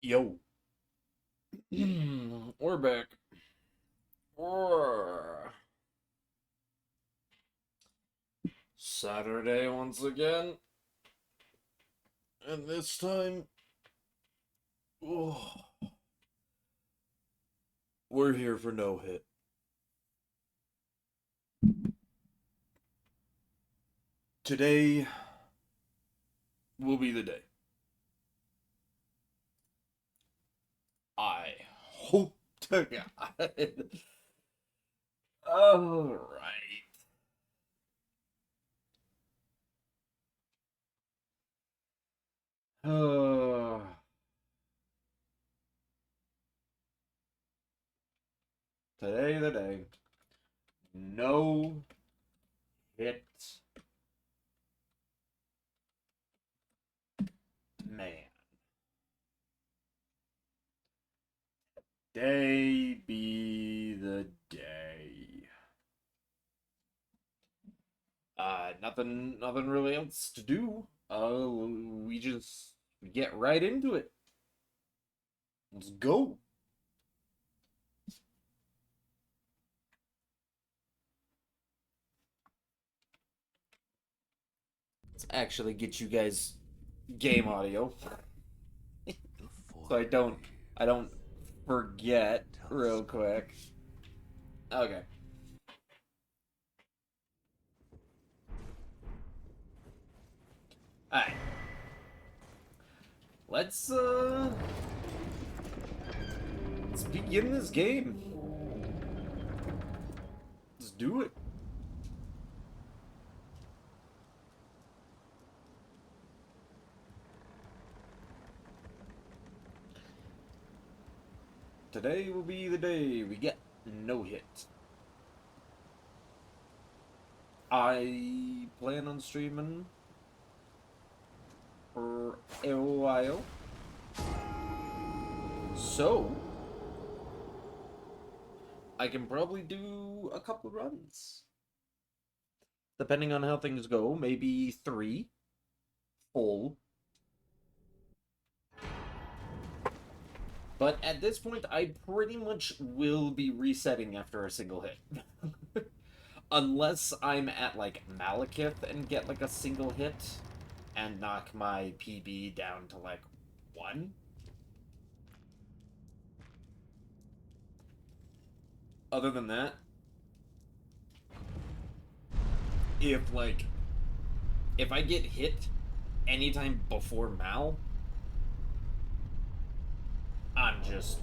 Yo, we're back. Roar. Saturday once again, and this time, oh, we're here for no hit. Today will be the day. I hope to God. All right. Uh, today the day. No hit, man. Day be the day. Nothing really else to do. We just get right into it. Let's go. Let's actually get you guys game audio, so I don't forget real quick. Okay. All right. Let's begin this game. Let's do it. Today will be the day we get no hit. I plan on streaming for a while. So, I can probably do a couple runs. Depending on how things go, maybe 3 full. But at this point, I pretty much will be resetting after a single hit. Unless I'm at, like, Malekith and get, like, a single hit and knock my PB down to, like, 1. Other than that, if, like, if I get hit anytime before Mal, I'm just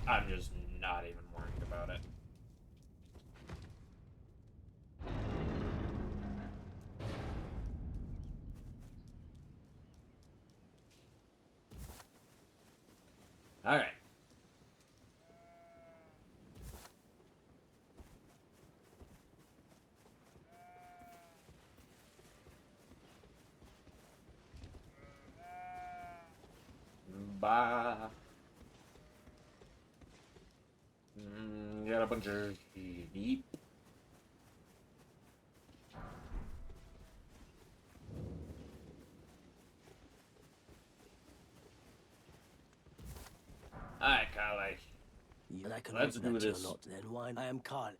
I'm just not even worried about it. All right. Bye. Got a bunch of sheep. Alright, Carly. And I can Let's answer do that to this. your lot then. Why? I am Carl.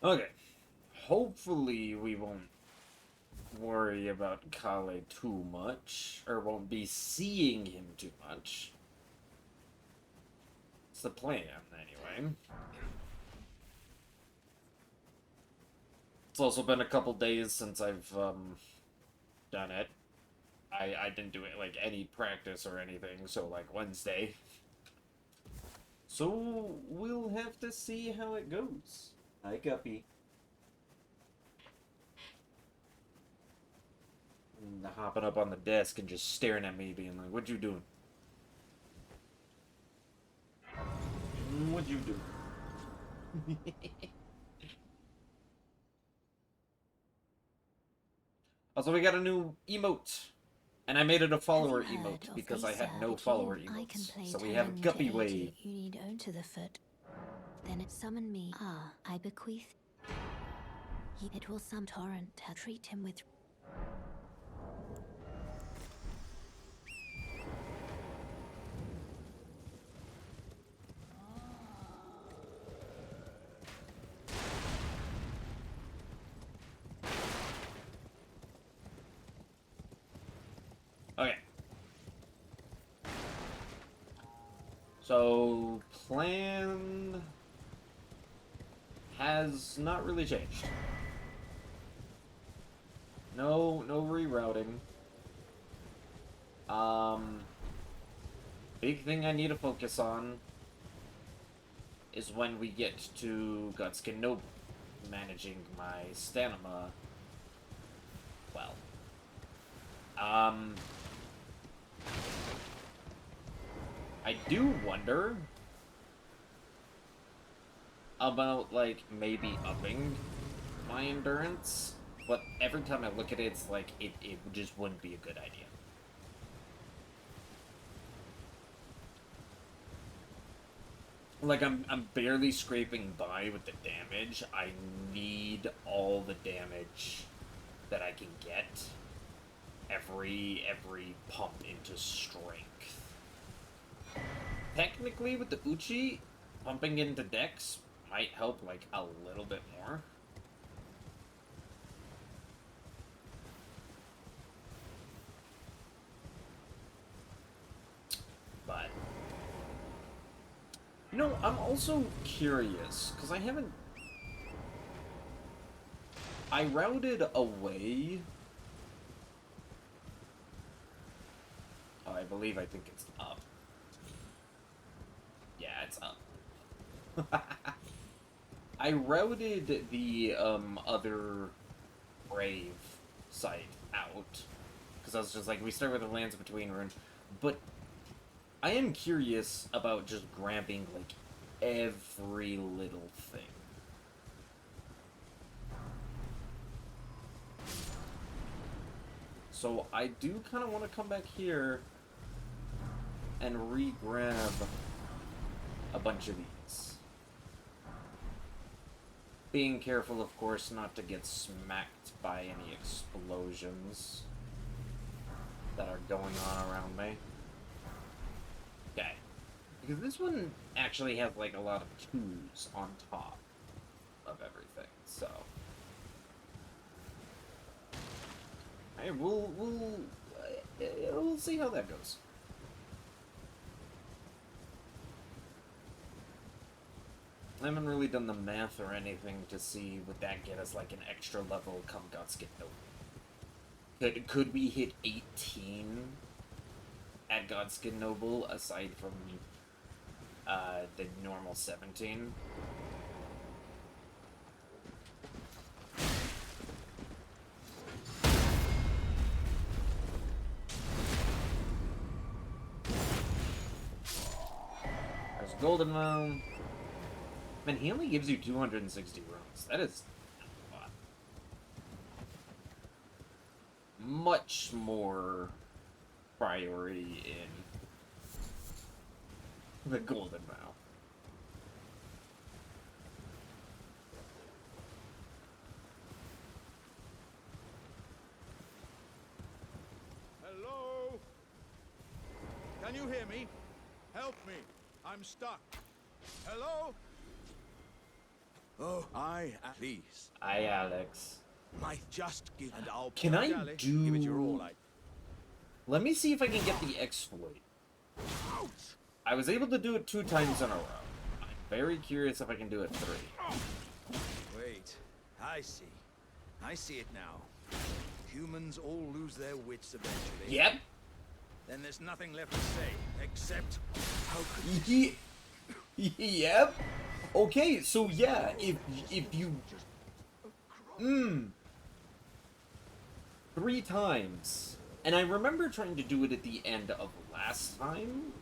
Okay. Hopefully we won't worry about Kale too much, or won't be seeing him too much. It's the plan, anyway. It's also been a couple days since I've done it. I didn't do it like any practice or anything, so like Wednesday. So we'll have to see how it goes. Hi, Guppy. And hopping up on the desk and just staring at me, being like, "What you doing? What you doing?" Also, we got a new emote. And I made it a follower Have you heard emote of because I Lisa? had no If follower I can emotes. play So we have Terran Guppy to aid Wave. You need own to the foot. Then it summon me. Ah, I bequeath. It will some torrent to treat him with. Okay. So, plan has not really changed. No rerouting. Big thing I need to focus on is when we get to Godskin Noble, managing my stamina well. I do wonder about, like, maybe upping my endurance, but every time I look at it, it's like, it just wouldn't be a good idea. Like, I'm barely scraping by with the damage. I need all the damage that I can get. Every pump into strength. Technically, with the Uchi, pumping into Dex might help, like, a little bit more. But, you know, I'm also curious, because I routed away. Oh, I think it's up. Yeah, it's up. I routed the, other Brave site out. Because I was just like, we start with the Lands Between Rune. But I am curious about just grabbing, like, every little thing. So I do kind of want to come back here and re-grab a bunch of these. Being careful, of course, not to get smacked by any explosions that are going on around me. Okay. Because this one actually has, like, a lot of 2s on top of everything, so... Hey, we'll see how that goes. I haven't really done the math or anything to see would that get us, like, an extra level come Godskin Noble. Could we hit 18 at Godskin Noble aside from the normal 17? There's Golden Realm. Man, he only gives you 260 runes. That is a lot. Much more priority in the Golden Realm. Hello? Can you hear me? Help me. I'm stuck. Hello? Oh, please. Aye, Alex. Might just give and I'll Can I give it your all. Let me see if I can get the exploit. I was able to do it 2 times in a row. I'm very curious if I can do it 3. Wait. I see. I see it now. Humans all lose their wits eventually. Yep. Then there's nothing left to say, except... How could this... Yep. Okay, so yeah, if you... 3 times. And I remember trying to do it at the end of last time,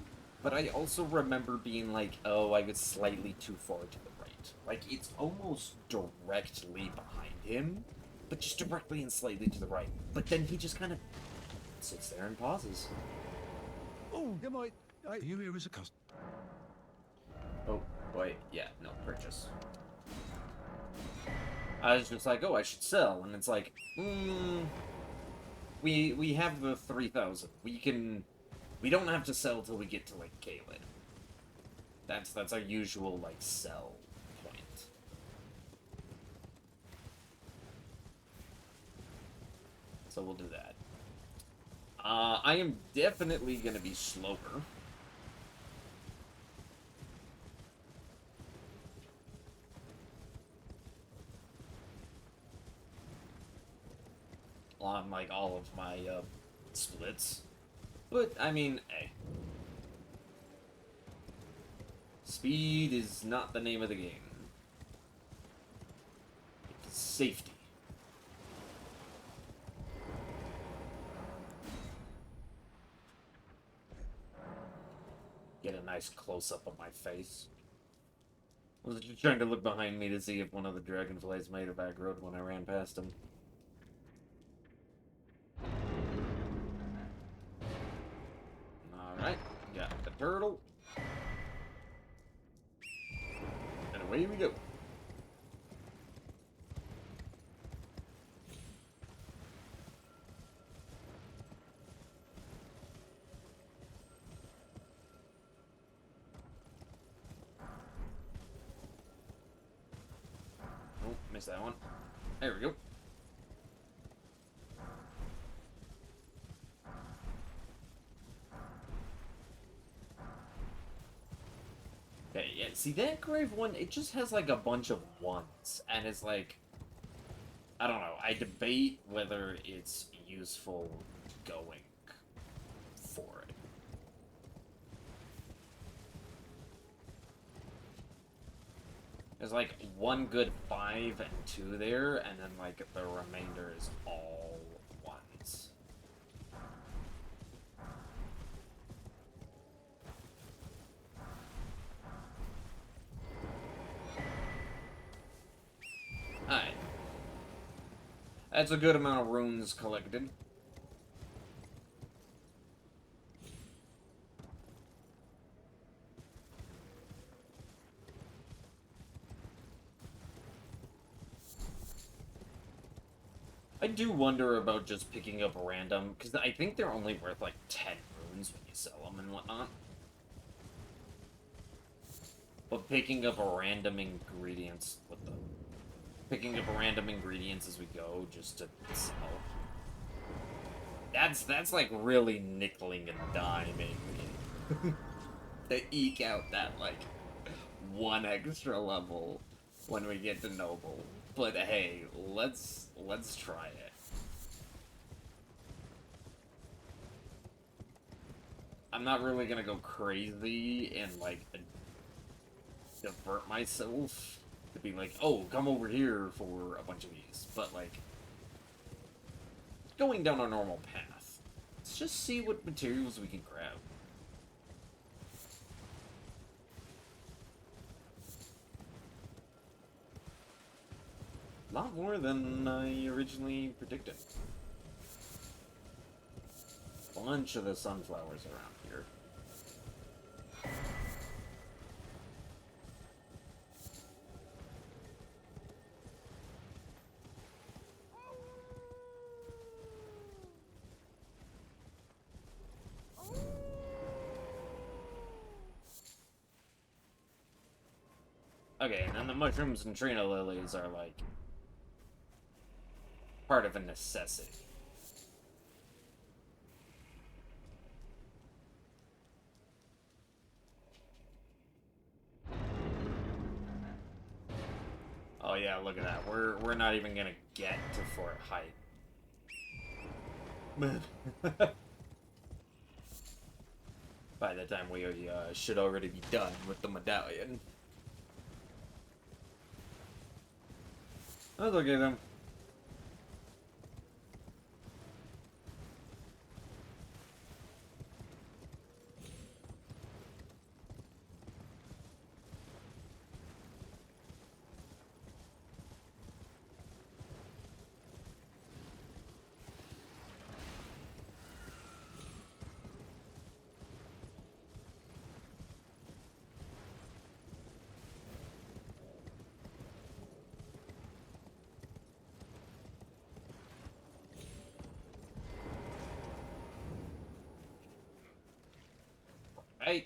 but I also remember being like, oh, I was slightly too far to the right. Like, it's almost directly behind him, but just directly and slightly to the right. But then he just kind of sits there and pauses. Oh, you might. Are you here as a customer? Oh, wait, yeah, no, purchase. I was just like, oh, I should sell, and it's like, we have the 3,000. We don't have to sell till we get to, like, Caelid. That's our usual, like, sell point. So we'll do that. I am definitely gonna be slower. On, like, all of my, splits. But, I mean, hey. Speed is not the name of the game. It's safety. Get a nice close-up of my face. I was just trying to look behind me to see if one of the dragonflies made a back road when I ran past him. Alright, got the turtle. And away we go. Oh, missed that one. There we go. Okay, yeah, see that grave one, it just has like a bunch of ones, and it's like, I don't know, I debate whether it's useful going for it. There's like one good 5 and 2 there, and then like the remainder is all ones. Alright. That's a good amount of runes collected. I do wonder about just picking up random, because I think they're only worth like 10 runes when you sell them and whatnot. But picking up random ingredients, picking up random ingredients as we go just to sell. That's like really nickeling and diming to eke out that like one extra level when we get to Noble. But hey, let's try it. I'm not really gonna go crazy and like divert myself to be like, oh, come over here for a bunch of these. But like going down a normal path. Let's just see what materials we can grab. A lot more than I originally predicted. Bunch of the sunflowers around here. Okay, and then the mushrooms and Trina lilies are like part of a necessity. Oh yeah, look at that. We're not even gonna get to Fort Height. By the time we should already be done with the medallion. That's okay then. I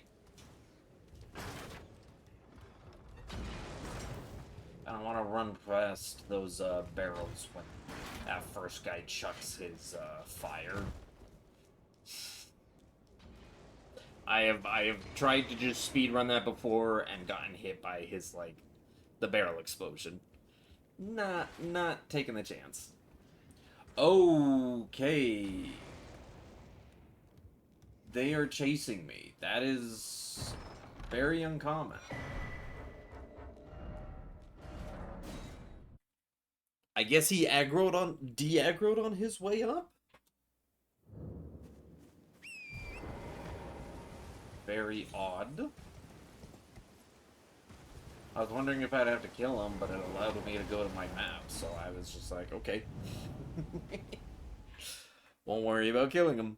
don't want to run past those barrels when that first guy chucks his fire. I have tried to just speed run that before and gotten hit by his the barrel explosion. Not taking the chance. Okay. They are chasing me. That is very uncommon. I guess he de-aggroed on his way up? Very odd. I was wondering if I'd have to kill him, but it allowed me to go to my map, so I was just like, okay. Won't worry about killing him.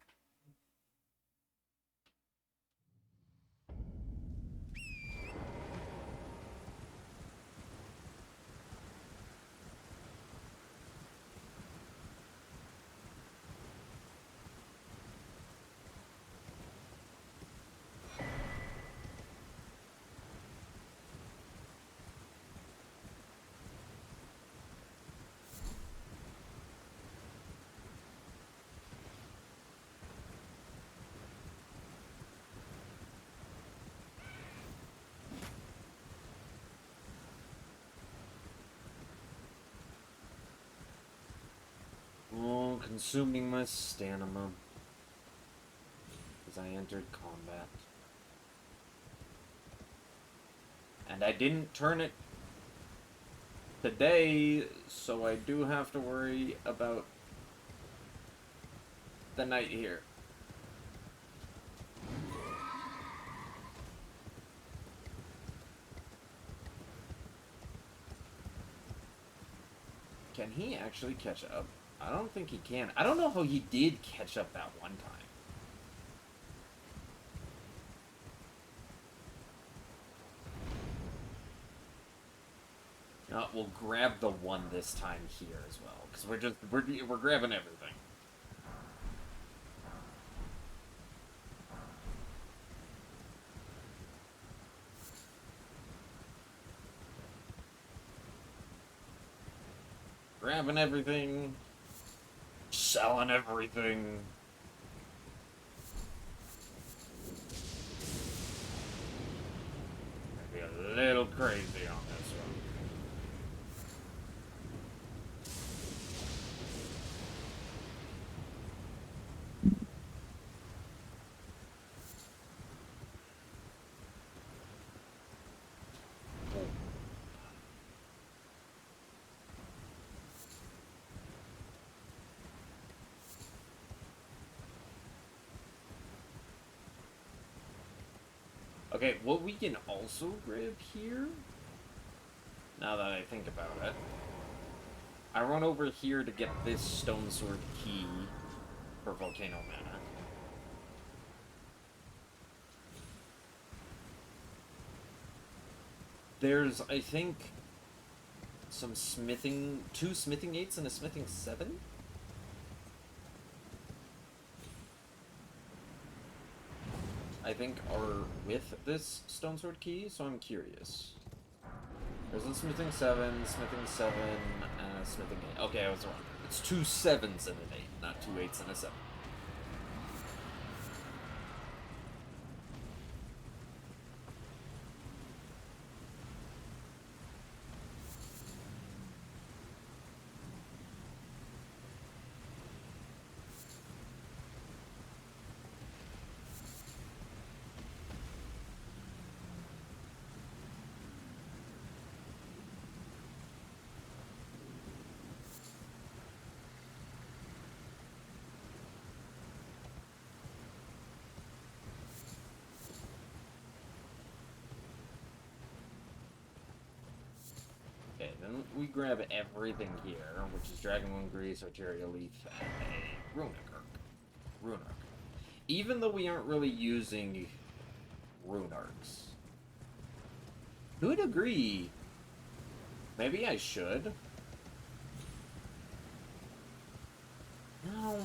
Oh, consuming my stamina as I entered combat. And I didn't turn it today, so I do have to worry about the night here. Can he actually catch up? I don't think he can. I don't know how he did catch up that one time. We'll grab the one this time here as well, because we're grabbing everything. Grabbing everything, selling everything. Be a little crazy on this one. Okay, what we can also grab here, now that I think about it, I run over here to get this stone sword key for Volcano Manor. There's, I think, two smithing 8s and a smithing 7? I think are with this stone sword key, so I'm curious. There's a smithing 7, and a smithing 8. Okay, I was wrong. It's 2 7s and an 8, not 2 8s and a 7. Okay, then we grab everything here, which is Dragonbone Grease, Arteria Leaf, and a Rune Arc. Even though we aren't really using Rune Arcs. Who would agree? Maybe I should. No.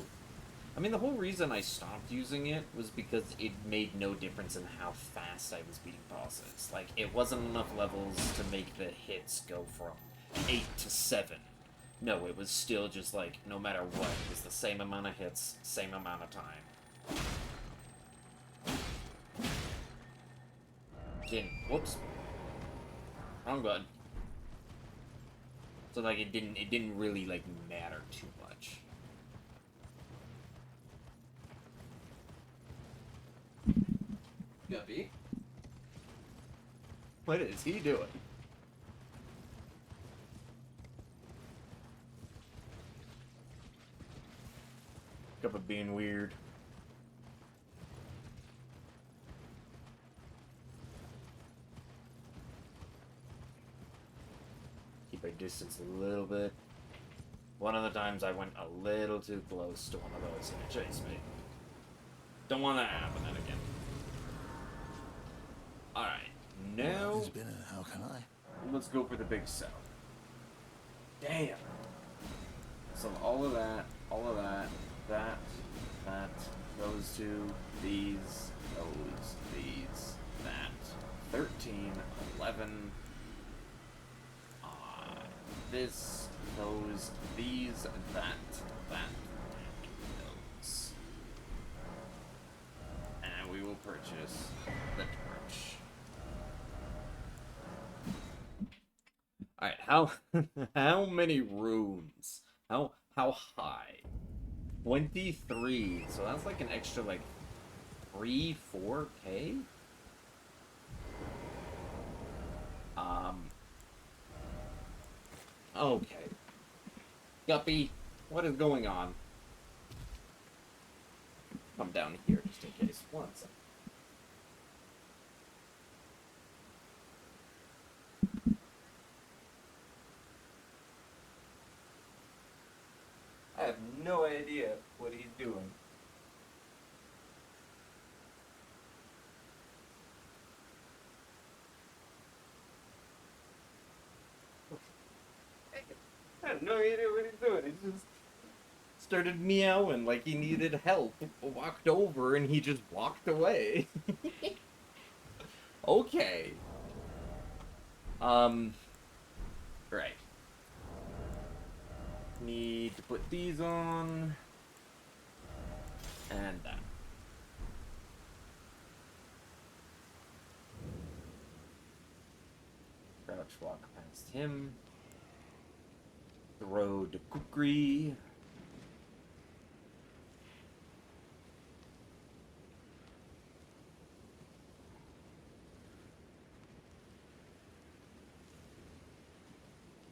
I mean, the whole reason I stopped using it was because it made no difference in how fast I was beating bosses. Like, it wasn't enough levels to make the hits go from 8 to 7. No, it was still just like, no matter what, it was the same amount of hits, same amount of time. Again, whoops. Wrong button. So, like, it didn't really, like, matter too much. Guppy? What is he doing? Guppy being weird. Keep my distance a little bit. One of the times I went a little too close to one of those and it chased me. Don't want that to happen then again. Alright, now It's been how can I? let's go for the big cell. Damn! So all of that, that, those two, these, that, 13, 11, this, those, these, that, those. And we will purchase the torch. Alright, how many rooms? How high? 23. So that's like an extra like 4K? Okay. Guppy, what is going on? Come down here just in case. One second. I have no idea what he's doing. I have no idea what he's doing. He just started meowing like he needed help. Walked over and he just walked away. Okay. Right. Need to put these on. And that. Crouch walk past him. Throw to Kukri.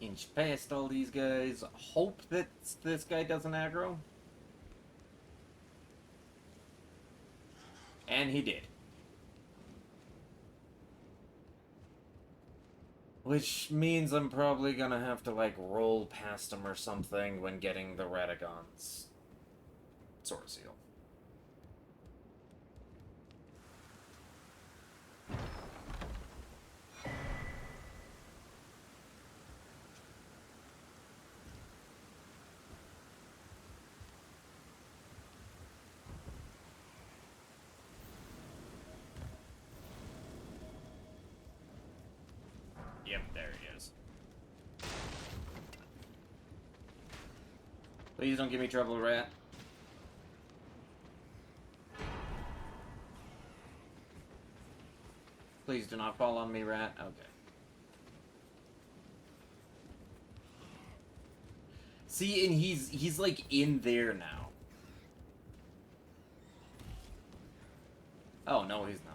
Inch past all these guys. Hope that this guy doesn't aggro. And he did. Which means I'm probably gonna have to, like, roll past him or something when getting the Radagon's Sword Seal. Yep, there he is. Please don't give me trouble, rat. Please do not fall on me, rat. Okay. See, and he's like in there now. Oh, no, he's not.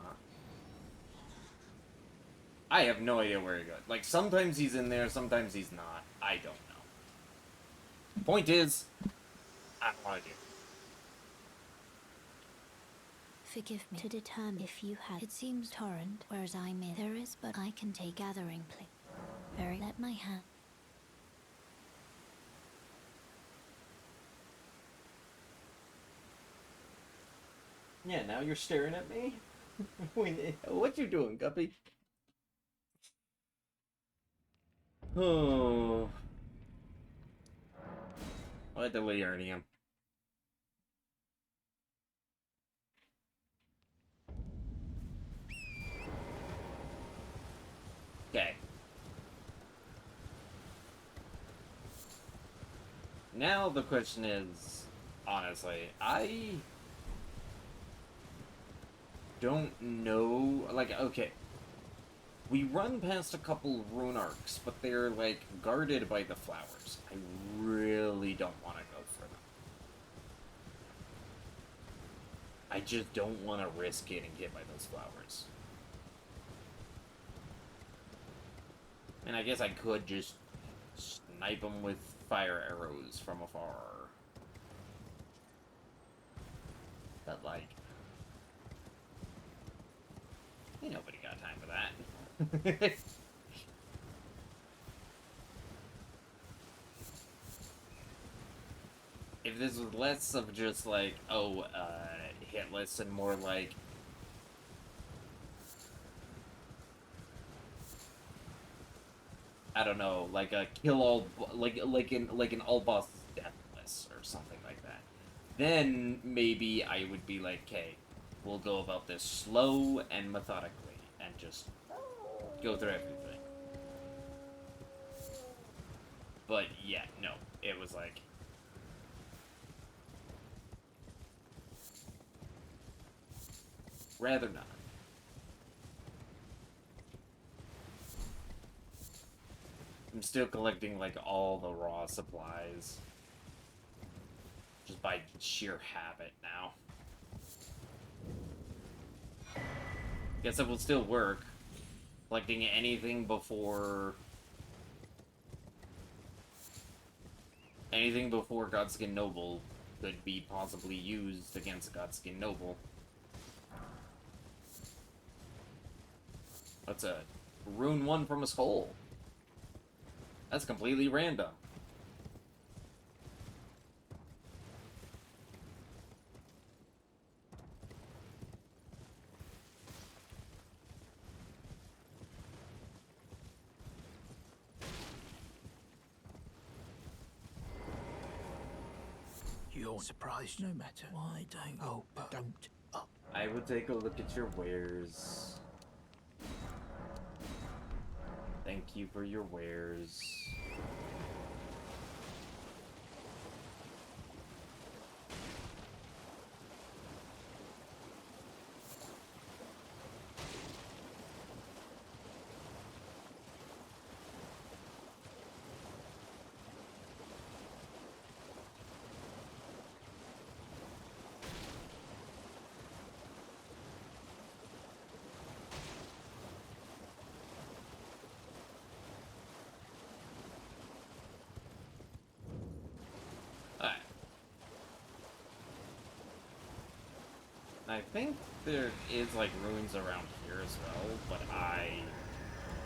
I have no idea where he goes. Like, sometimes he's in there, sometimes he's not. I don't know. Point is, I don't want to do. Forgive me to determine if you had. It seems torrent, whereas I'm in. There is, but I can take gathering place. Very let my hand. Yeah, now you're staring at me? What you doing, Guppy? Oh. What the way, Ernie? Now the question is, honestly, I don't know. Like, okay, we run past a couple rune arcs, but they're, like, guarded by the flowers. I really don't want to go for them. I just don't want to risk getting hit by those flowers. And I guess I could just snipe them with fire arrows from afar. But, like, ain't nobody got time for that. If this was less of just, like, oh, hitless and more like, I don't know, like a kill all, like an all boss deathless or something like that, then maybe I would be like, okay, we'll go about this slow and methodically and just go through everything. But yeah, no, it was like, rather not. I'm still collecting, like, all the raw supplies. Just by sheer habit now. Guess it will still work. Collecting anything before... anything before Godskin Noble could be possibly used against Godskin Noble. That's a rune 1 from a skull. That's completely random. You're surprised no matter. Why don't you? Oh, don't. Oh. I will take a look at your wares. Thank you for your wares. Alright. I think there is, like, ruins around here as well, but I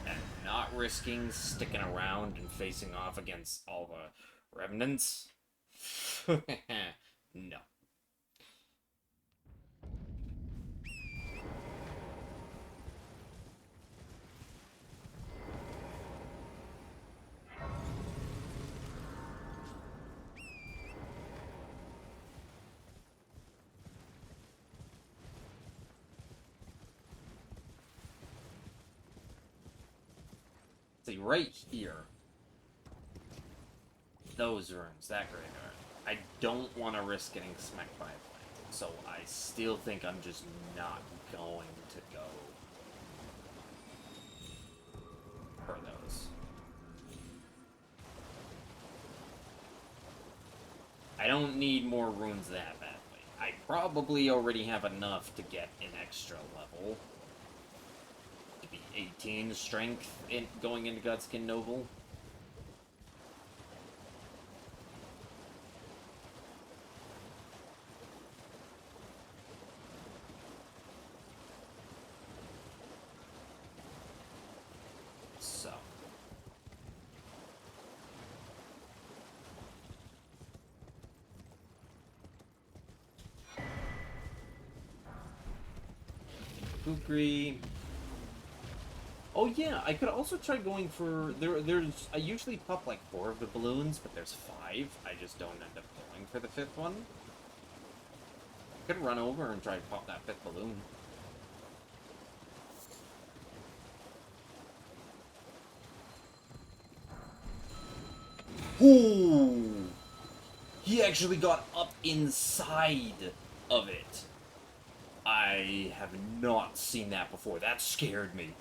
am not risking sticking around and facing off against all the remnants. No. See, right here. Those runes, that graveyard. I don't want to risk getting smacked by a plant, so I still think I'm just not going to go for those. I don't need more runes that badly. I probably already have enough to get an extra level. To be 18 strength in going into Godskin Noble. So. Kukri. Oh yeah, I could also try going for there's I usually pop like 4 of the balloons, but there's 5. I just don't end up going for the 5th one. I could run over and try to pop that 5th balloon. Ooh. He actually got up inside of it. I have not seen that before. That scared me.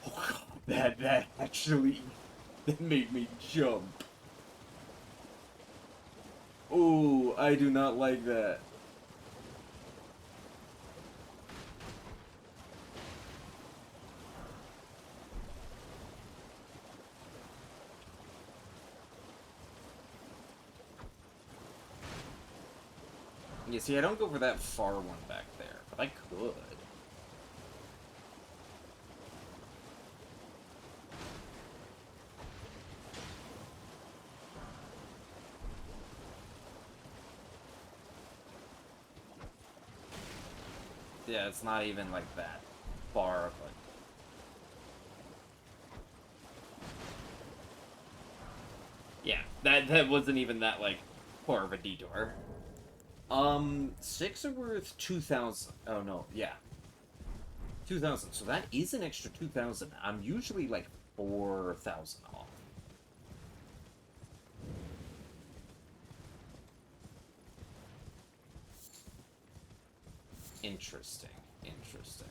Oh god, that actually that made me jump. Oh, I do not like that. You see, I don't go for that far one back there, but I could. Yeah, it's not even like that far, but yeah, that wasn't even that like far of a detour. 6 are worth 2,000. Oh no, yeah, 2,000. So that is an extra 2,000. I'm usually like 4,000 off. Interesting. Interesting.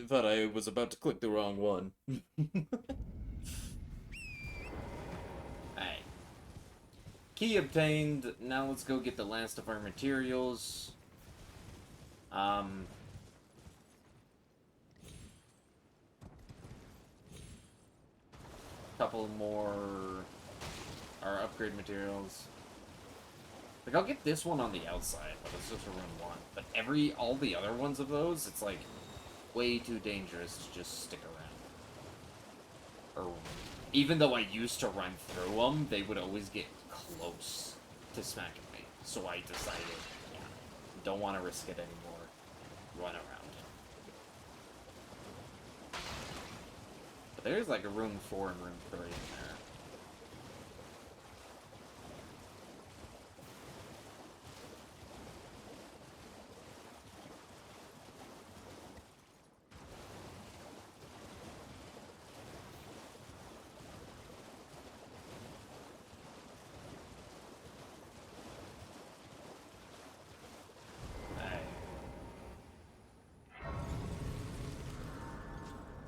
Thought I was about to click the wrong one. Alright. Key obtained. Now let's go get the last of our materials. Couple more our upgrade materials. Like, I'll get this one on the outside, but it's just a run 1. But all the other ones of those, it's like way too dangerous to just stick around. Or, even though I used to run through them, they would always get close to smacking me. So I decided, yeah, don't want to risk it anymore. Run around. But there's like a room 4 and room 3 in there.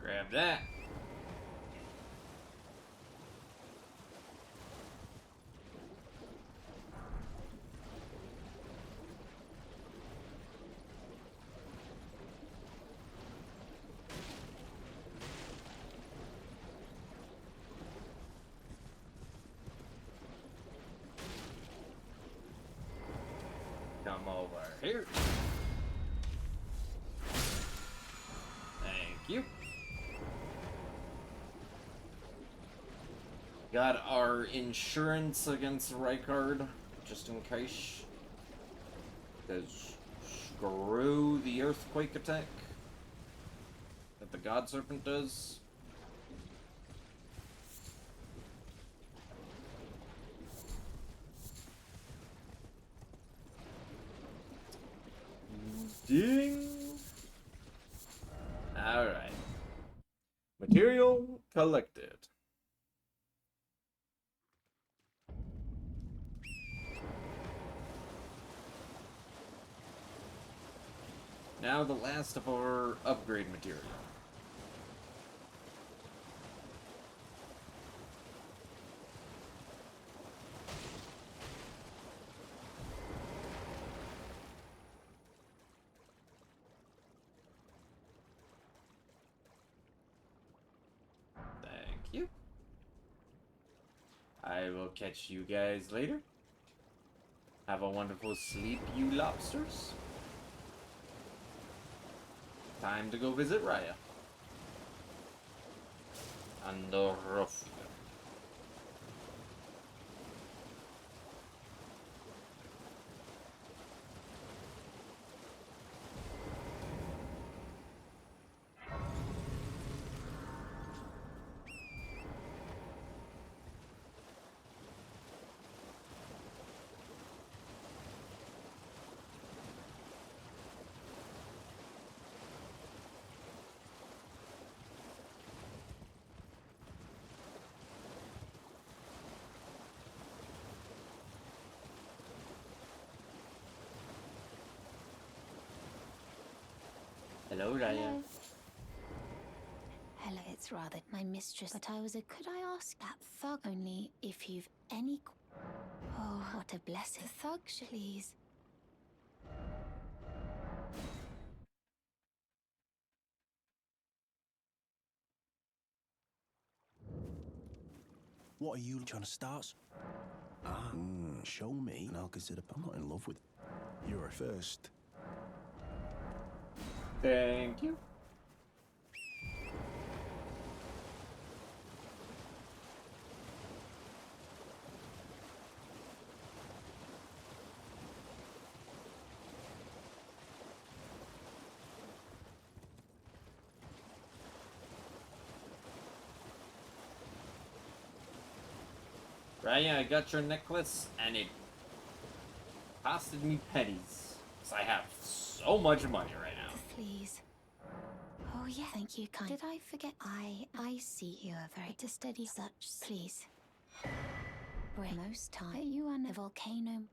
Grab that. Come over here. Thank you. Got our insurance against Rykard, just in case. Because screw the earthquake attack that the God Serpent does. Ding! Alright. Material collected. Now the last of our upgrade material. Thank you. I will catch you guys later. Have a wonderful sleep, you lobsters. Time to go visit Raya. And the roof. Hello, Raya. Hello. Hello, it's rather my mistress, but could I ask that thug only if you've any... Oh, what a blessing. The thug, please. What are you trying to start? Show me, and I'll consider. I'm not in love with. You're a first. Thank you. Raya, I got your necklace, and it costed me pennies. Because I have so much money right now. Please. Oh, yeah, thank you, kind. Did I forget? I see you are very to study such. Please. Bring most time. You are a volcano.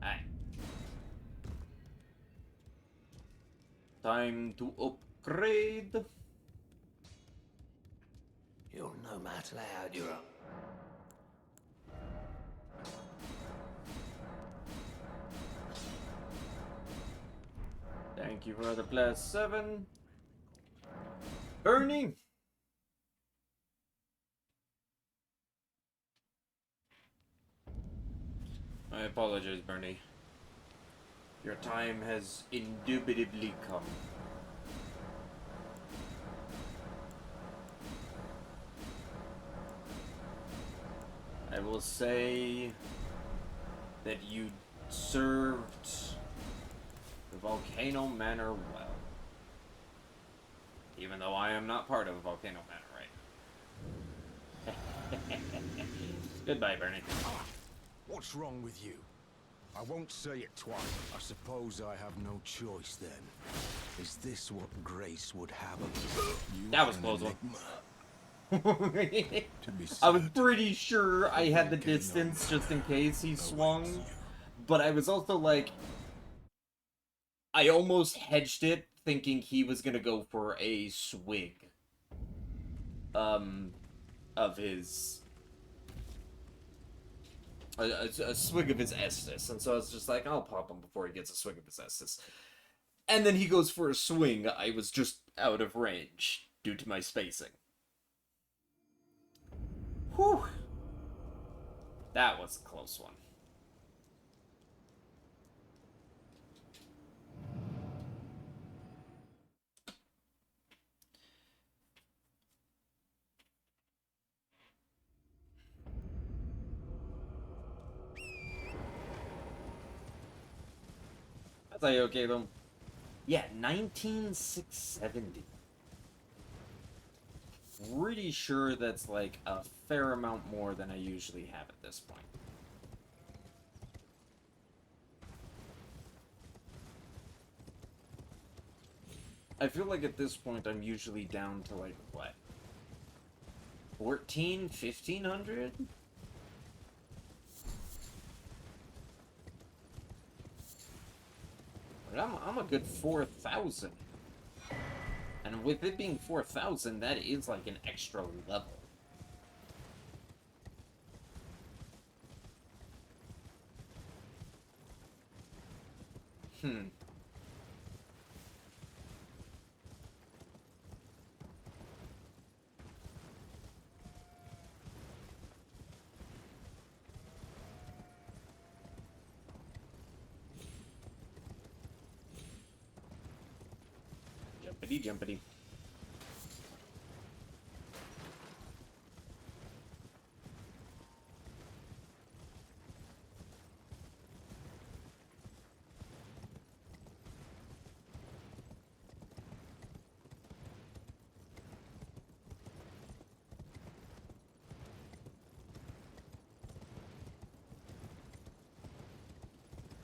Alright. Time to upgrade. You're no match loud. You're up. Thank you for the +7. Bernie! I apologize, Bernie. Your time has indubitably come. I will say that you served the Volcano Manor well. Even though I am not part of Volcano Manor right now. Goodbye, Bernie. What's wrong with you? I won't say it twice. I suppose I have no choice then. Is this what Grace would have of us? You That was an close one. enigma. To be I was certain, pretty sure I had the Volcano distance just in case he awaits swung. you. But I was also like, I almost hedged it, thinking he was gonna go for a swig. Of his... A swig of his Estus. And so I was just like, I'll pop him before he gets a swig of his Estus. And then he goes for a swing. I was just out of range due to my spacing. Whew. That was a close one. That's like, okay, though. Yeah, 19670. Pretty sure that's like a fair amount more than I usually have at this point. I feel like at this point I'm usually down to like, what? 1500? I'm a good 4,000. And with it being 4,000, that is like an extra level. Jumpity jumpity.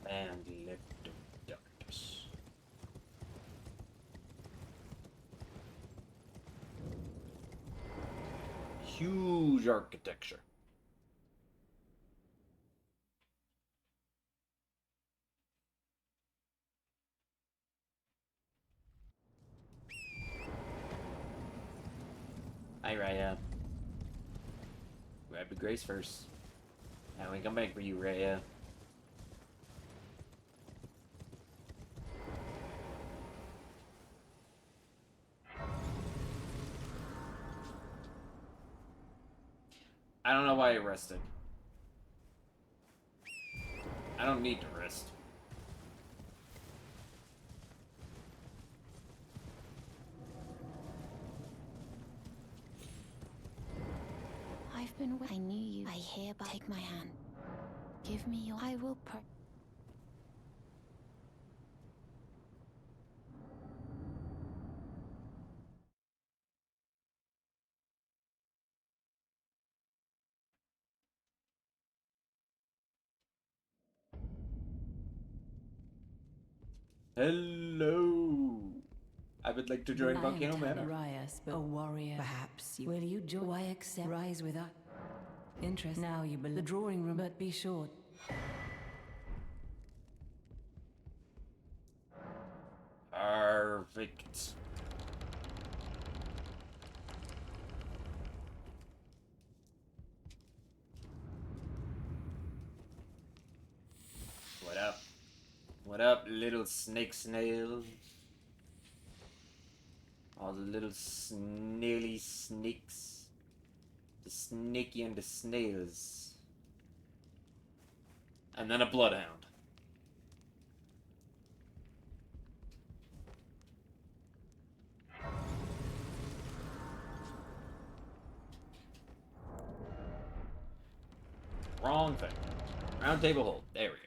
And lift of darkness. Huge architecture. Hi, Raya. Grab the Grace first. And we come back for you, Raya. I don't know why I rested. I don't need to rest. I've been. I knew you. I hereby take my hand. Give me your. I will. Hello. I would like to join Volcano Manor. Rias, but a warrior. Perhaps you will you join? Why accept? Rise with us. Interest now you believe the drawing room, but be short. Perfect. What up? What up, little snake snails? All the little snaily snakes. The snaky and the snails. And then a bloodhound. Wrong thing. Round table hold. There we go.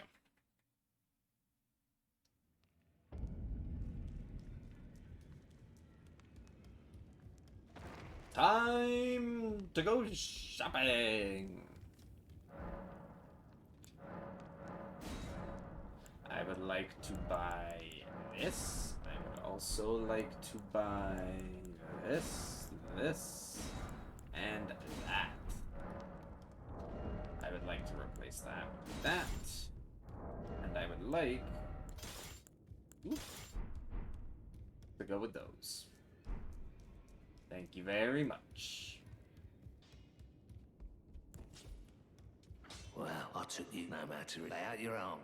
Time to go shopping. I would like to buy this. I would also like to buy this, and that. I would like to replace that with that. And I would like to go with those. Thank you very much. Well, I took you no matter. Lay out your own.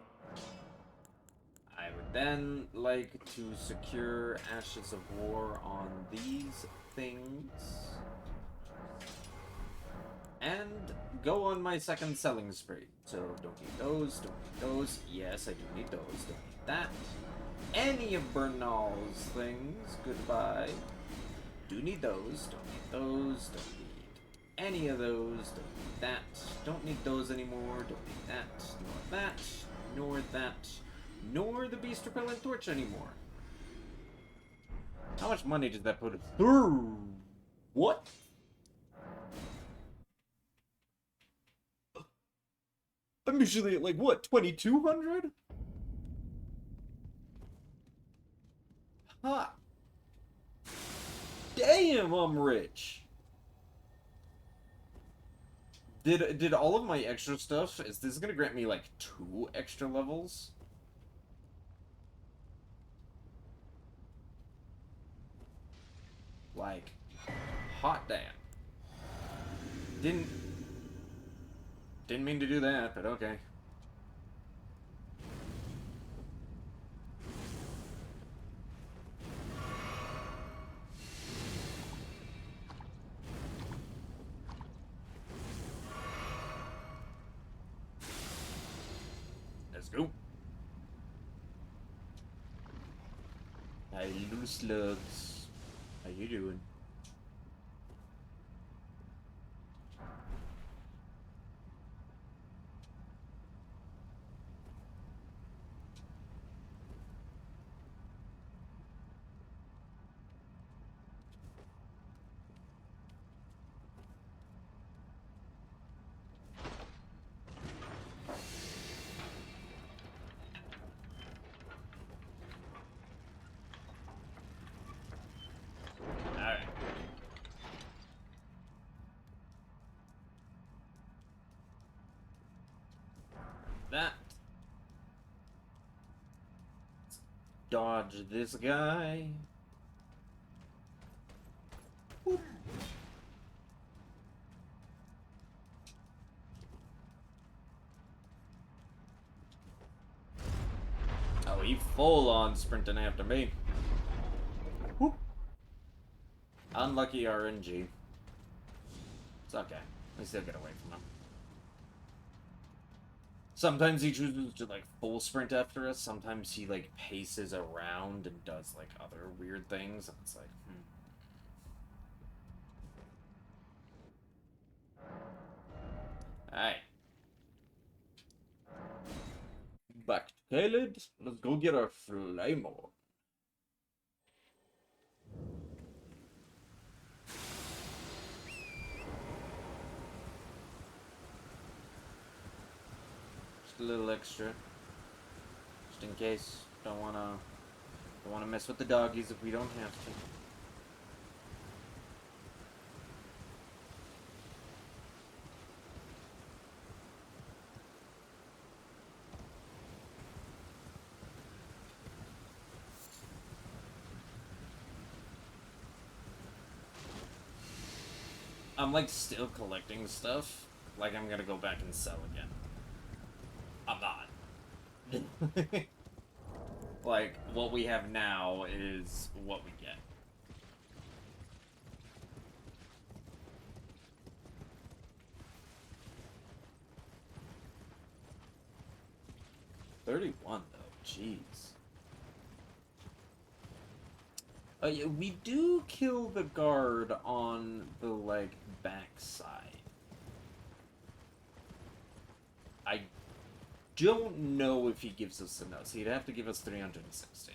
I would then like to secure Ashes of War on these things. And go on my second selling spree. So don't need those, don't need those. Yes, I do need those, don't need that. Any of Bernal's things, goodbye. Do need those, don't need those, don't need any of those, don't need that. Don't need those anymore, don't need that, nor that, nor that, nor the Beast Repellent Torch anymore. How much money did that put us through? What? I'm usually at like, what, 2,200? Ha! Damn, I'm rich! Did all of my extra stuff, is this gonna grant me like 2 extra levels? Like, hot damn. Didn't mean to do that, but okay. Let's go. Hi, little slugs. How you doing? Alright. That. Let's dodge this guy. Boop. full on sprinting after me. Whoop. Unlucky RNG. It's okay. We still get away from him. Sometimes he chooses to, like, full sprint after us. Sometimes he, like, paces around and does, like, other weird things. And it's like, Alright. Back to Caled. Let's go get our flame on. Just a little extra. Just in case. Don't wanna mess with the doggies if we don't have to. I'm, like, still collecting stuff. Like, I'm gonna go back and sell again. I'm not. Like, what we have now is what we get. $31, though. Jeez. Yeah, we do kill the guard on the, like, backside. I don't know if he gives us enough. So he'd have to give us 360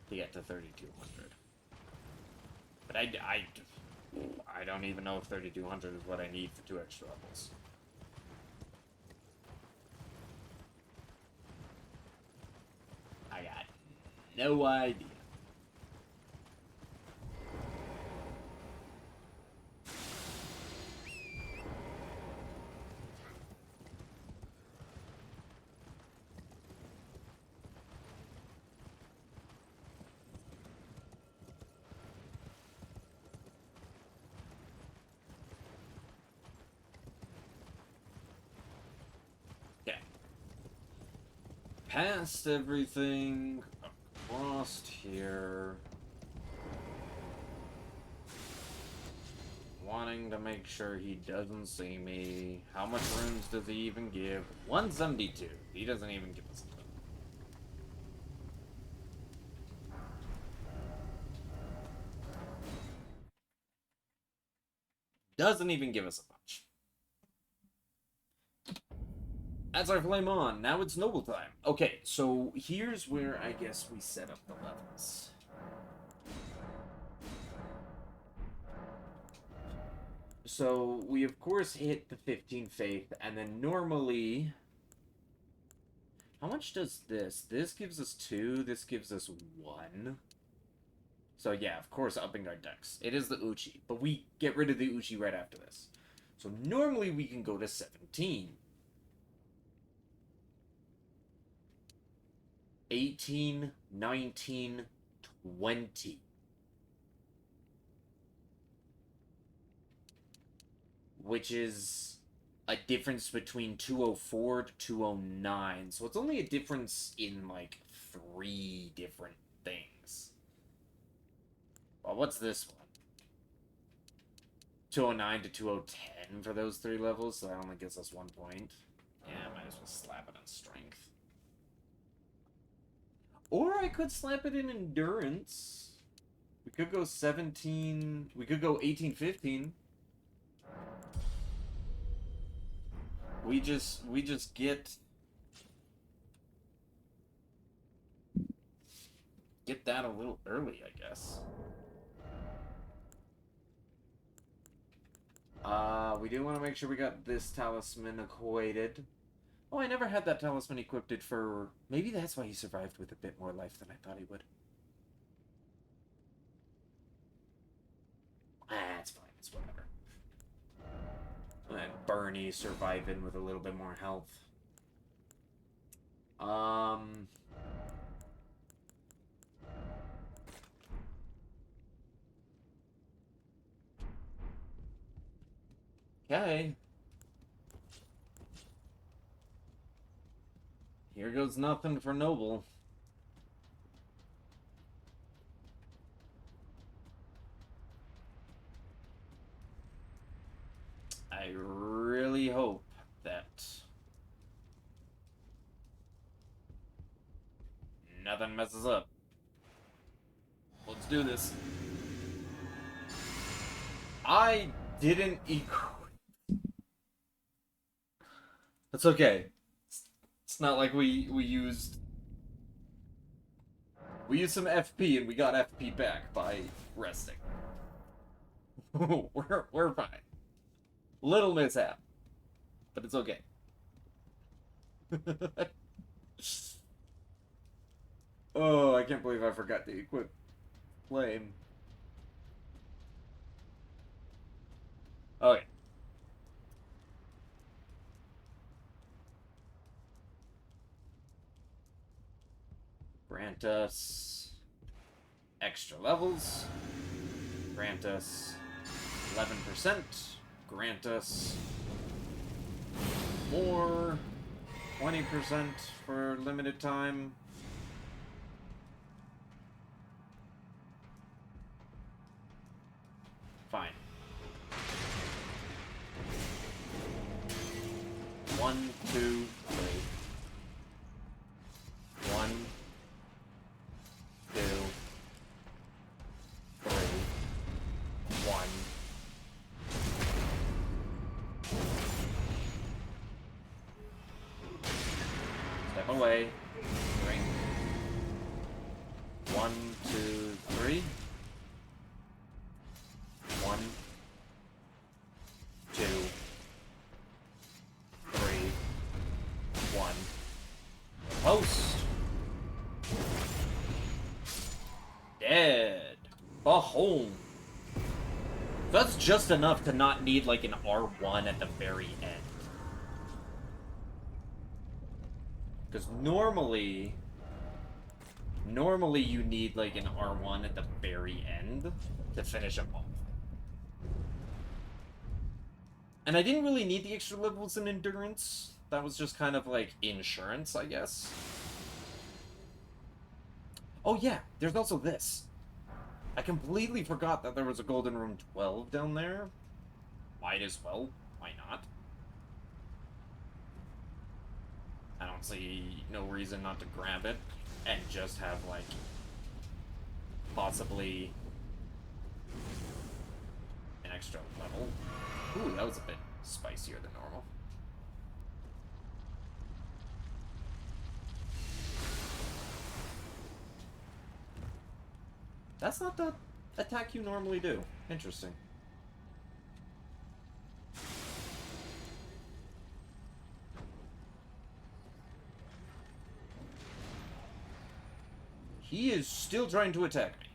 to get to 3,200. But I don't even know if 3,200 is what I need for 2 extra levels. I got no idea. Past everything, across here. Wanting to make sure he doesn't see me. How much runes does he even give? 172. He doesn't even give us a ton. Doesn't even give us a bunch. That's our flame on. Now it's noble time. Okay, so here's where I guess we set up the levels. So we of course hit the 15 faith, and then normally... How much does this? This gives us 2, this gives us 1. So yeah, of course upping our dex. It is the Uchi, but we get rid of the Uchi right after this. So normally we can go to 17. 18, 19, 20. Which is a difference between 204 to 209. So it's only a difference in, like, 3 different things. Well, what's this one? 209 to 2010 for those 3 levels, so that only gets us 1 point. Yeah, I might as well slap it on strength. Or I could slap it in endurance. We could go 17... We could go 18, 15. We just get that a little early, I guess. We do want to make sure we got this talisman equated. Oh, I never had that talisman equipped for... Maybe that's why he survived with a bit more life than I thought he would. It's fine. It's whatever. And Bernie surviving with a little bit more health. Okay. Here goes nothing for Noble. I really hope that nothing messes up. Let's do this. I didn't equip. That's okay. It's not like we used some FP and we got FP back by resting. we're fine. Little mishap, but it's okay. Oh, I can't believe I forgot to equip flame. Okay. Grant us extra levels. Grant us 11%. Grant us more 20% for limited time. Fine. 1, 2, 3. 1, 2, 3. 1. Step away. Drink. 1, 2, 3. 1, 2, 3, 1. Post. Dead. Behold. That's just enough to not need like an R1 at the very end. Because normally you need like an R1 at the very end to finish him off. And I didn't really need the extra levels in endurance. That was just kind of like insurance, I guess. Oh yeah, there's also this. I completely forgot that there was a Golden Room 12 down there. Might as well. Why not? I don't see no reason not to grab it and just have, like, possibly an extra level. Ooh, that was a bit spicier than normal. That's not the attack you normally do. Interesting. He is still trying to attack me.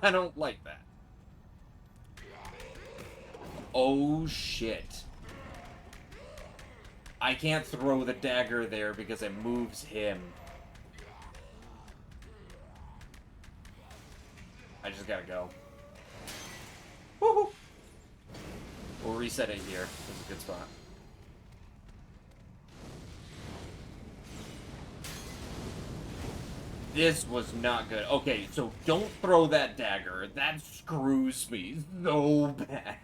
I don't like that. Oh, shit. I can't throw the dagger there because it moves him. I just gotta go. Woohoo! We'll reset it here. This is a good spot. This was not good. Okay, so don't throw that dagger. That screws me so bad.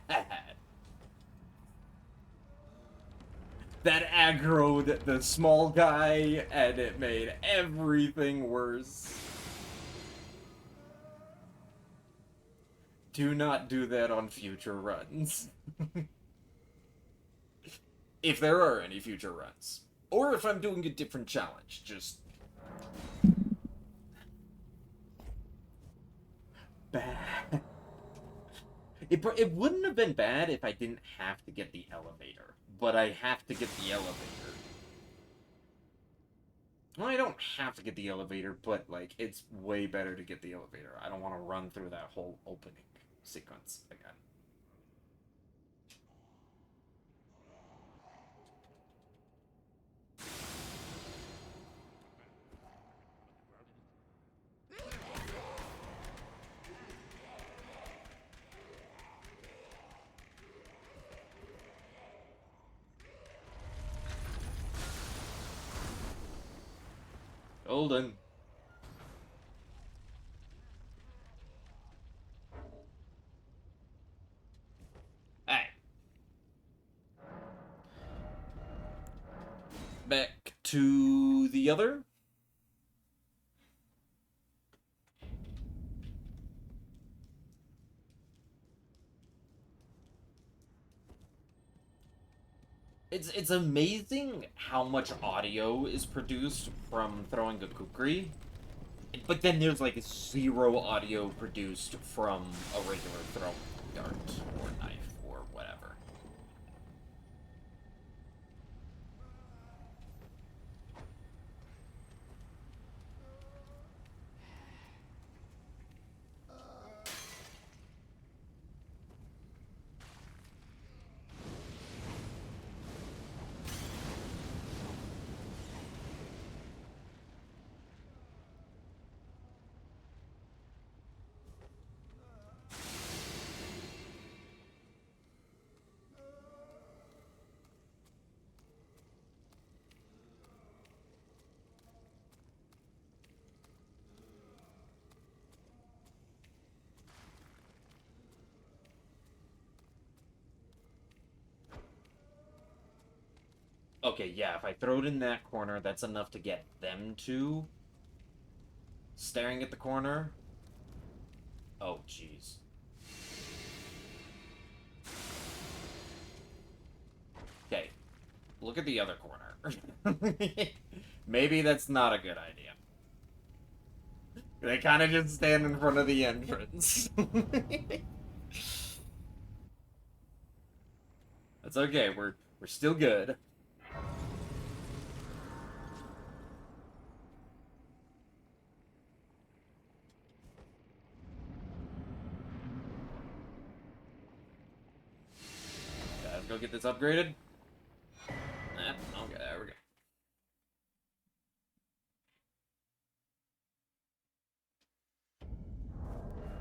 That aggroed the small guy, and it made everything worse. Do not do that on future runs. If there are any future runs. Or if I'm doing a different challenge, just... bad. It wouldn't have been bad if I didn't have to get the elevator. But I have to get the elevator. Well, I don't have to get the elevator, but, like, it's way better to get the elevator. I don't want to run through that whole opening sequence again. Golden. Hey. back to the other. It's amazing how much audio is produced from throwing a kukri, but then there's like 0 audio produced from a regular throwing dart or knife or whatever. Okay, yeah, if I throw it in that corner, that's enough to get them to staring at the corner. Oh, jeez. Okay, look at the other corner. Maybe that's not a good idea. They kind of just stand in front of the entrance. That's okay, we're still good. Let's go get this upgraded. Okay, there we go.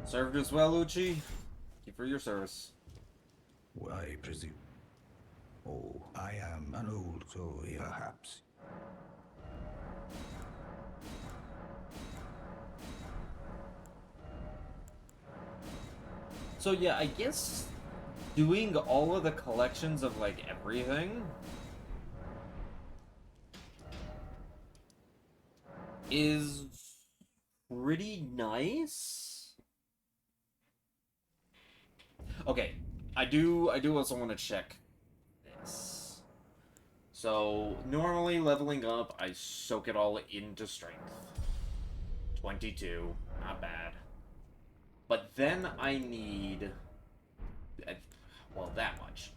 Served us well, Uchi. Thank you for your service. I presume. Oh, I am an old soul, perhaps. So yeah, I guess doing all of the collections of like everything is pretty nice. Okay, I do also want to check this. So normally leveling up, I soak it all into strength. 22, not bad. But then I need, well, that much.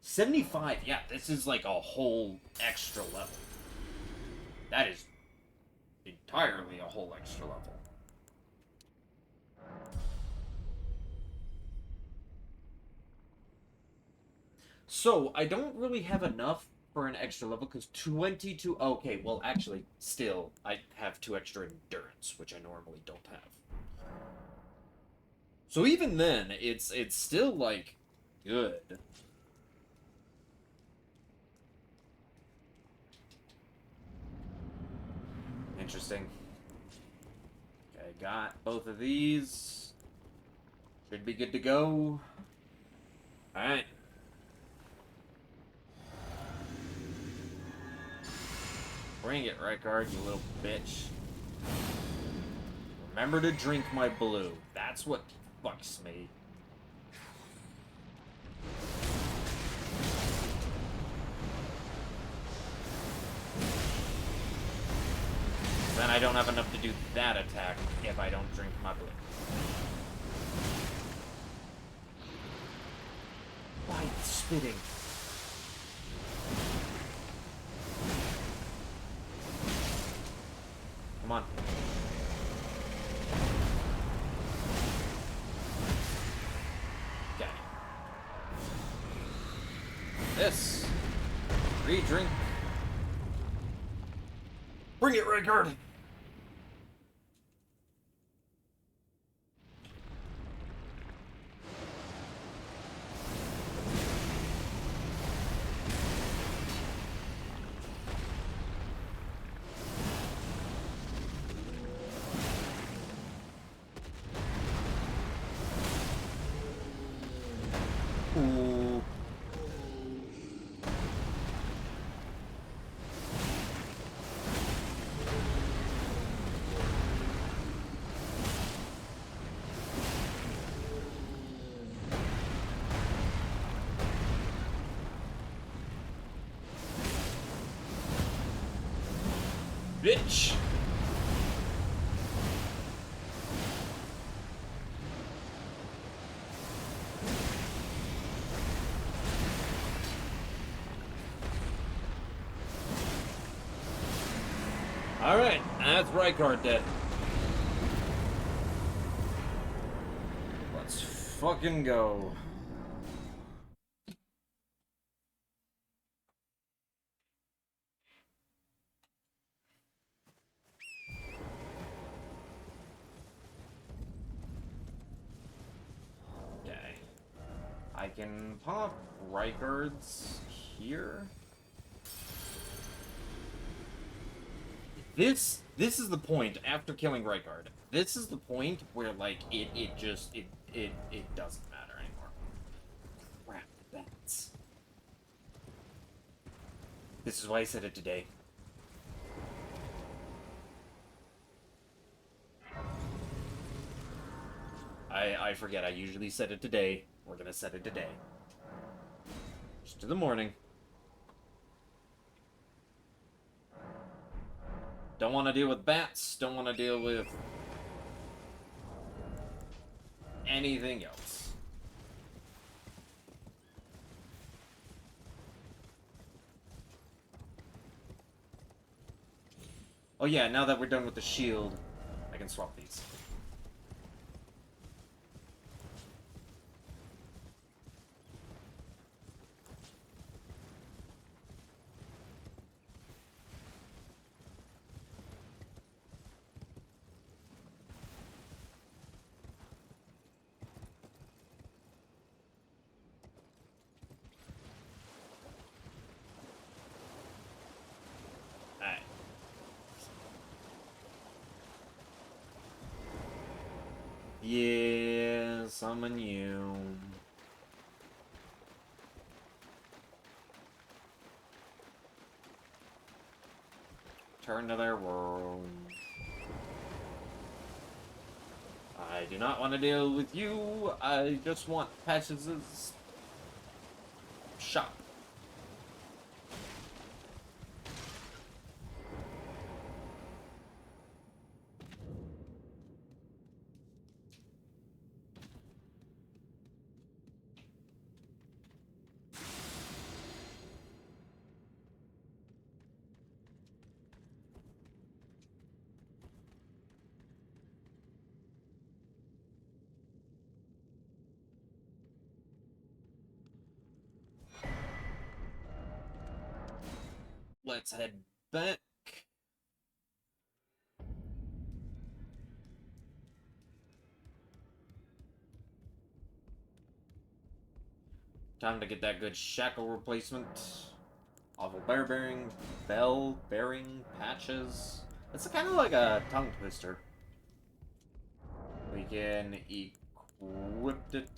75, yeah, this is like a whole extra level. That is entirely a whole extra level. So, I don't really have enough for an extra level, because 22... Okay, well, actually, still, I have 2 extra endurance, which I normally don't have. So even then, it's still, like, good. Interesting. Okay, got both of these. Should be good to go. Alright. Bring it, Rykard, you little bitch. Remember to drink my blue. That's what fucks me. Then I don't have enough to do that attack if I don't drink my blue. Why spitting? Come on. Okay. This. Re-drink. Bring it, Rykard! Ooh. bitch! Alright, that's Rykard dead. Let's fucking go. Okay. I can pop Rykard's here. This is the point after killing Rykard. This is the point where like it doesn't matter anymore. Crap, bats. This is why I said it today. I forget, I usually set it today. We're gonna set it today. Just to the morning. Don't want to deal with bats, don't want to deal with anything else. Oh yeah, now that we're done with the shield, I can swap these. Alright. Yeah, summon you. Turn to their world. I do not want to deal with you. I just want Patches' shop. Let's head back. Time to get that good shackle replacement. Awful bell bearing patches. It's kind of like a tongue twister. We can equip it.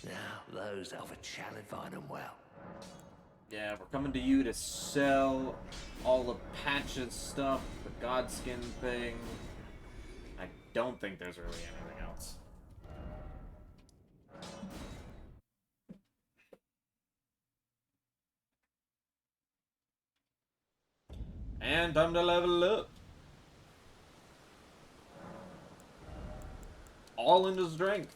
Now, those of a challenge find them well. Yeah, we're coming to you to sell all the Patches stuff, the Godskin thing. I don't think there's really anything else. And time to level up. All into strength.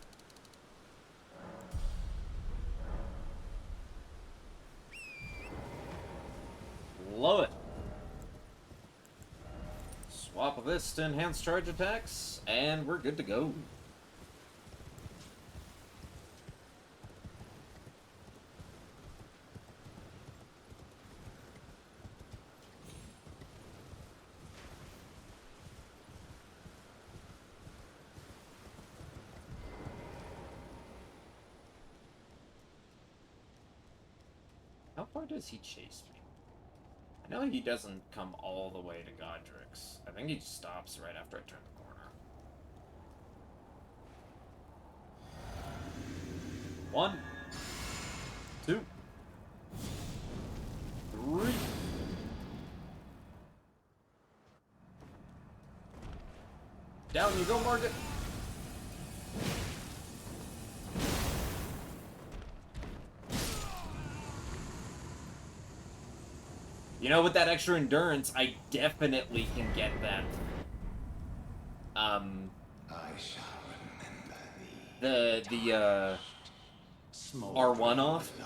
Love it. Swap this to enhance charge attacks, and we're good to go. How far does he chase me? I know he doesn't come all the way to Godric's. I think he stops right after I turn the corner. 1, 2, 3. Down you go, Market. You know, with that extra endurance, I definitely can get that. I shall remember The small R1 off. thy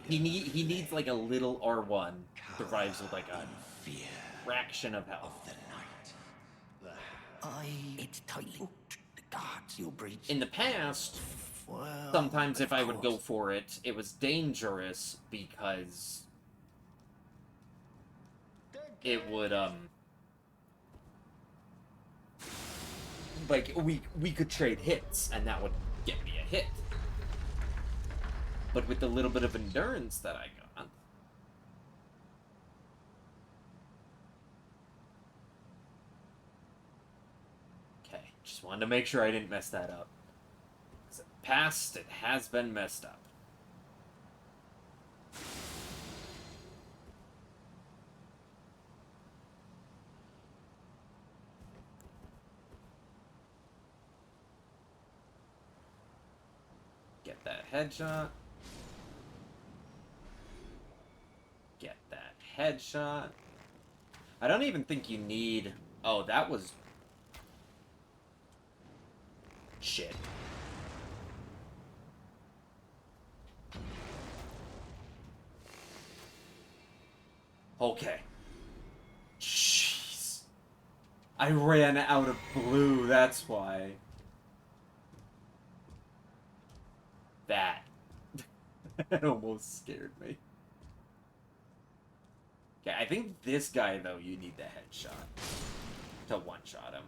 He needs like a little R1. Survives with like a fear fraction of health. of the night. It's tightly. The guards you'll breach. In the past, Well, sometimes if of I would go course. for it, it was dangerous because it would like we could trade hits and that would get me a hit. But with the little bit of endurance that I got, okay, just wanted to make sure I didn't mess that up. 'Cause in the past, it has been messed up. Get that headshot. Get that headshot. I don't even think you need... Oh, that was... Shit. Okay. Jeez. I ran out of blue, that's why. That. That almost scared me. Okay, I think this guy, though, you need the headshot to one-shot him.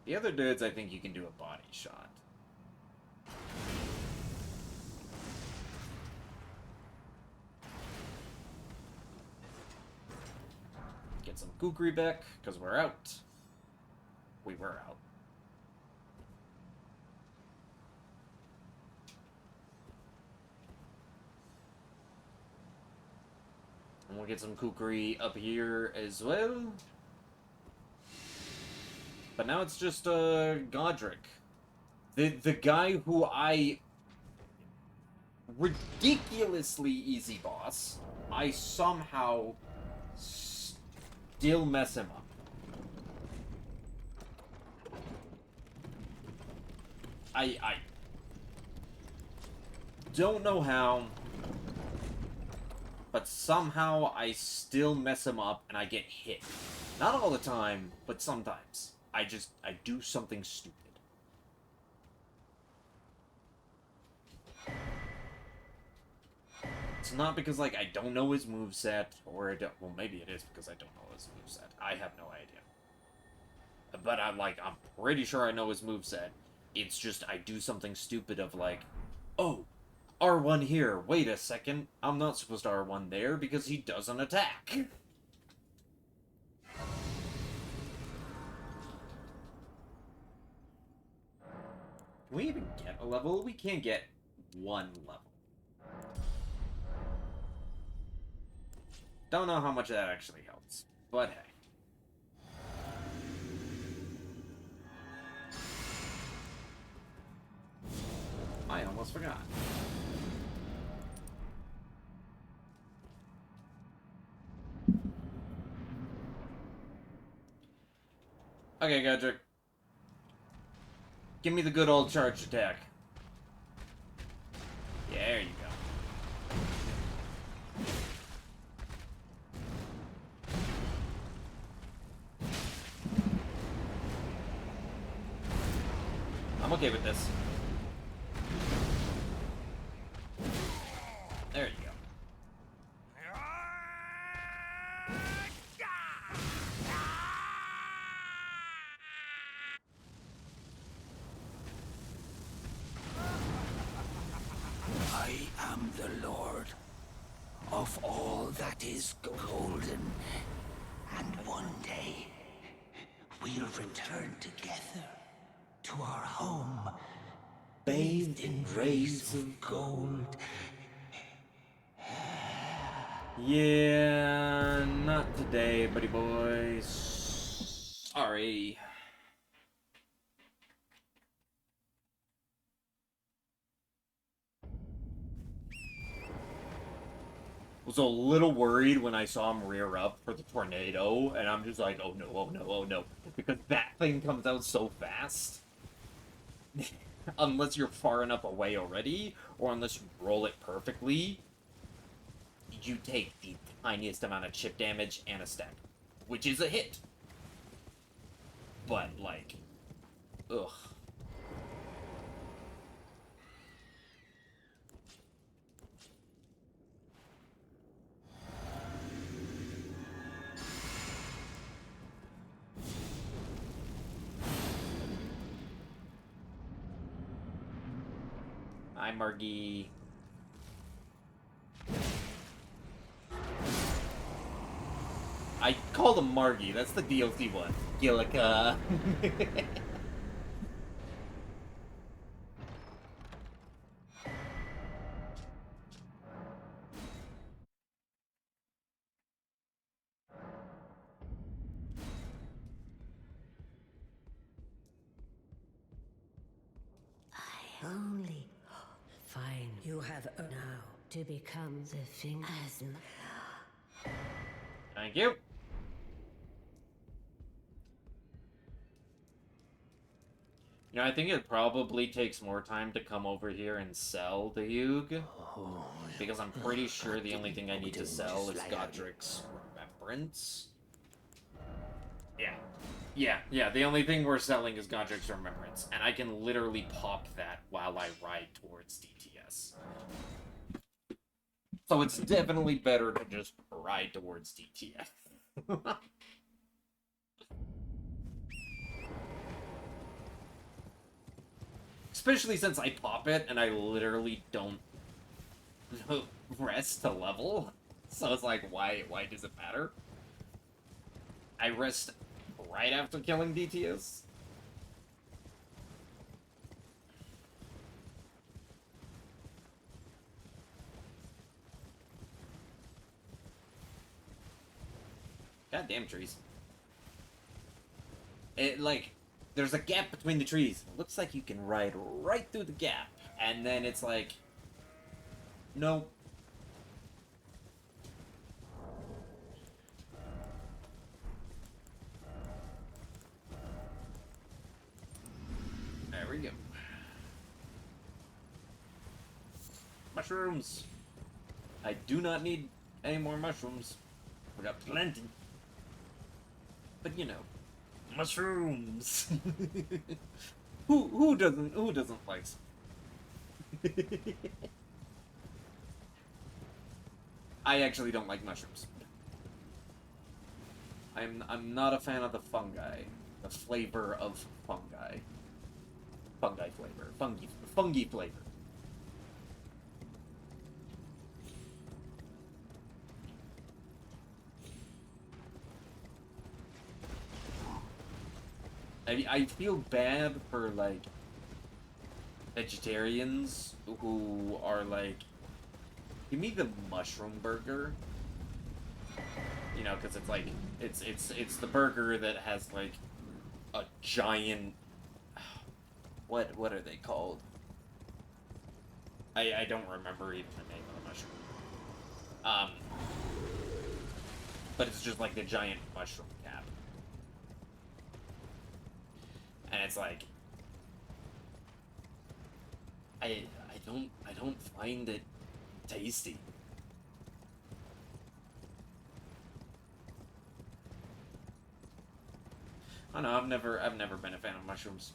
The other dudes, I think you can do a body shot. Get some kukri back, because we're out. We were out. And we'll get some kukri up here as well. But now it's just Godric. The guy who I ridiculously easy boss. I somehow still mess him up. I don't know how, but somehow I still mess him up and I get hit. Not all the time, but sometimes. I do something stupid. It's not because, like, I don't know his moveset, or well, maybe it is because I don't know his moveset. I have no idea. But I'm pretty sure I know his moveset. It's just I do something stupid of like, oh, R1 here. Wait a second. I'm not supposed to R1 there because he doesn't attack. Can we even get a level? We can't get one level. Don't know how much that actually helps, but hey. I almost forgot. Okay, Godric. Give me the good old charge attack. Yeah, there you go. I'm okay with this. There you go. I am the Lord of all that is golden. And one day, we'll return together to our home, bathed in rays of gold. Yeah, not today, buddy boys. Sorry. Was a little worried when I saw him rear up for the tornado, and I'm just like, oh no, oh no, oh no. Because that thing comes out so fast. Unless you're far enough away already, or unless you roll it perfectly, you take the tiniest amount of chip damage and a stack. Which is a hit. But, like, ugh. Hi, Margie. I call him Margie. That's the DLC one. Gillica. I only fine. You have now to become the thing as Thank you. You know, I think it probably takes more time to come over here and sell the Hugh. Because I'm pretty sure the only thing I need to sell is Godric's Remembrance. Yeah, the only thing we're selling is Godric's Remembrance. And I can literally pop that while I ride towards DTS. So it's definitely better to just ride towards DTS. Especially since I pop it and I literally don't rest to level. So it's like, why does it matter? I rest right after killing DTS. Goddamn trees. It, like, there's a gap between the trees. It looks like you can ride right through the gap. And then it's like, no. There we go. Mushrooms. I do not need any more mushrooms. We got plenty. But you know, mushrooms. who doesn't like some? I actually don't like mushrooms. I'm not a fan of the fungi. The flavor of fungi. Fungi flavor. Fungi flavor. I feel bad for, like, vegetarians who are like, give me the mushroom burger. You know, because it's like, it's the burger that has, like, a giant, what are they called? I don't remember even the name of the mushroom. But it's just like the giant mushroom cap. And it's like, I don't find it tasty. I don't know, I've never been a fan of mushrooms.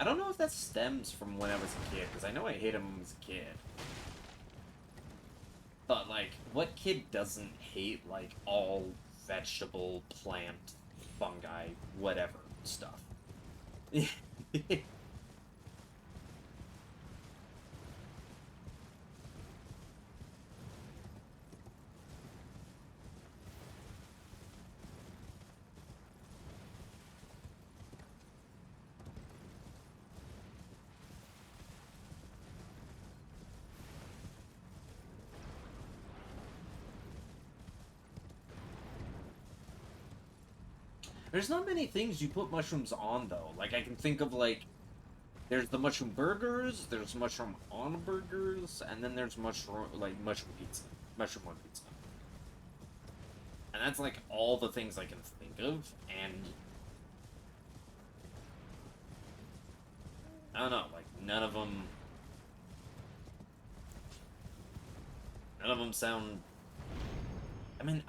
I don't know if that stems from when I was a kid, because I know I hated them as a kid. But, like, what kid doesn't hate, like, all vegetable, plant, fungi, whatever stuff? There's not many things you put mushrooms on, though. Like, I can think of, like, there's the mushroom burgers, there's mushroom on burgers, and then there's mushroom pizza. Mushroom on pizza. And that's, like, all the things I can think of, and I don't know, like, none of them sound, I mean,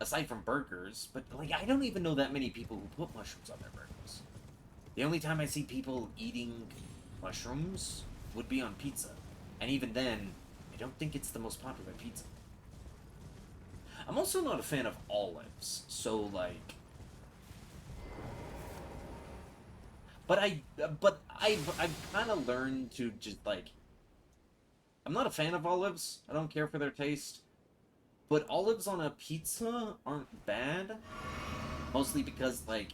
aside from burgers, but, like, I don't even know that many people who put mushrooms on their burgers. The only time I see people eating mushrooms would be on pizza. And even then, I don't think it's the most popular pizza. I'm also not a fan of olives, so, like... But I've kind of learned to just, like... I'm not a fan of olives. I don't care for their taste. But olives on a pizza aren't bad. Mostly because, like,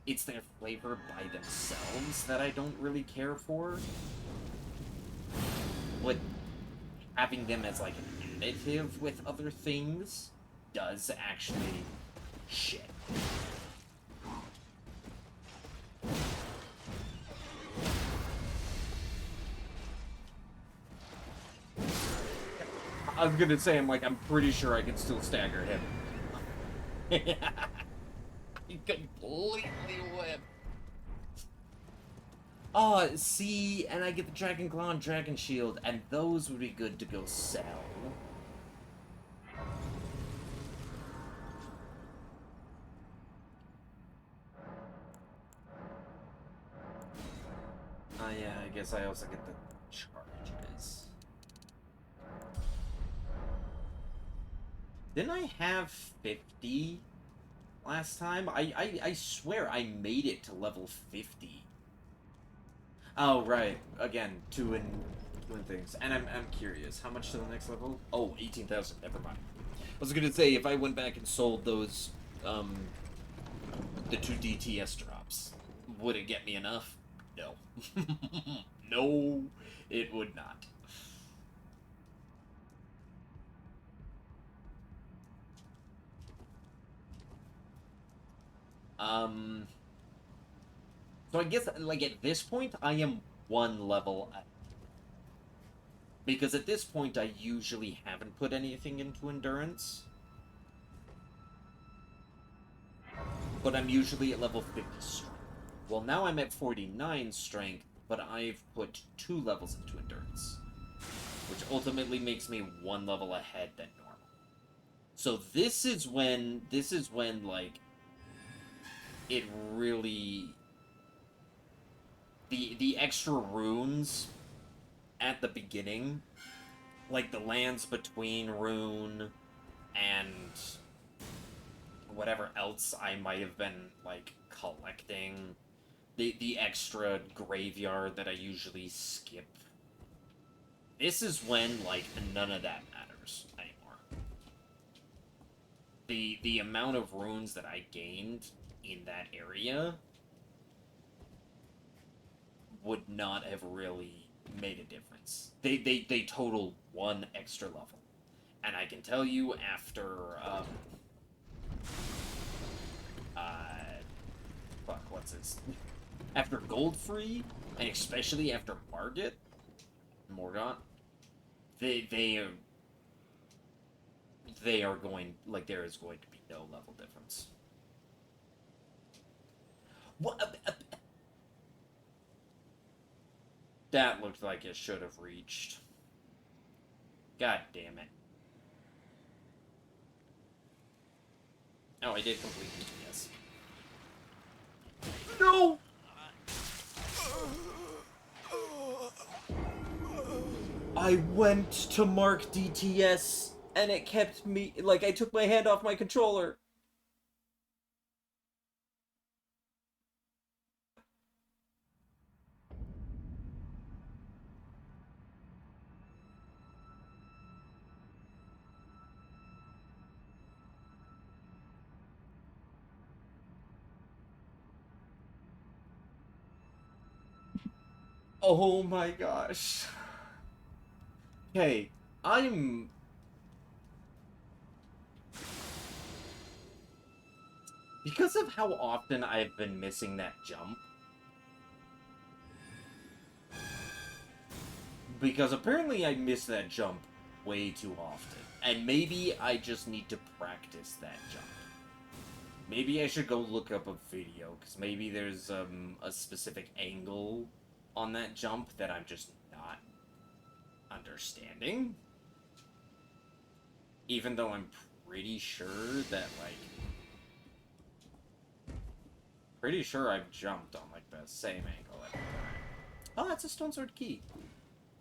it's their flavor by themselves that I don't really care for. But having them as, like, an additive with other things does actually shit. I was gonna say, I'm pretty sure I can still stagger him. He completely whipped. Oh, see, and I get the Dragon Claw and Dragon Shield, and those would be good to go sell. Oh yeah, I guess I also get the charges. Didn't I have 50 last time? I swear I made it to level 50. Oh, right. Again, two in things. And I'm curious. How much to the next level? Oh, 18,000. Never mind. I was gonna say, if I went back and sold those, the 2 DTS drops, would it get me enough? No. No, it would not. So I guess, like, at this point, I am 1 level up. Because at this point, I usually haven't put anything into endurance. But I'm usually at level 50 strength. Well, now I'm at 49 strength, but I've put 2 levels into endurance. Which ultimately makes me 1 level ahead than normal. So this is when, like, it really... The extra runes at the beginning, like the lands between rune and whatever else I might have been, like, collecting, the extra graveyard that I usually skip, this is when, like, none of that matters anymore. The amount of runes that I gained in that area would not have really made a difference. They total 1 extra level. And I can tell you after, what's this? After Goldfree, and especially after Morgott, they are going, like, there is going to be no level difference. What? That looked like it should have reached. God damn it. Oh, I did complete DTS. No! I went to mark DTS, and it kept me, like, I took my hand off my controller. Oh my gosh. Okay, Because of how often I've been missing that jump. Because apparently I miss that jump way too often. And maybe I just need to practice that jump. Maybe I should go look up a video, because maybe there's a specific angle on that jump that I'm just not understanding. Even though I'm pretty sure that, like... Pretty sure I've jumped on, like, the same angle every time. Oh, that's a stone sword key.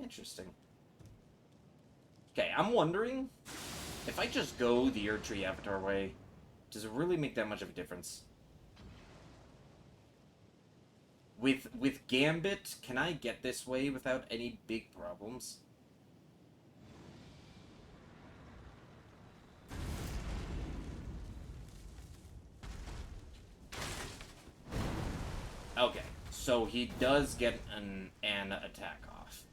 Interesting. Okay, I'm wondering, if I just go the Erdtree Avatar way, does it really make that much of a difference? With Gambit, can I get this way without any big problems? Okay, so he does get an attack off.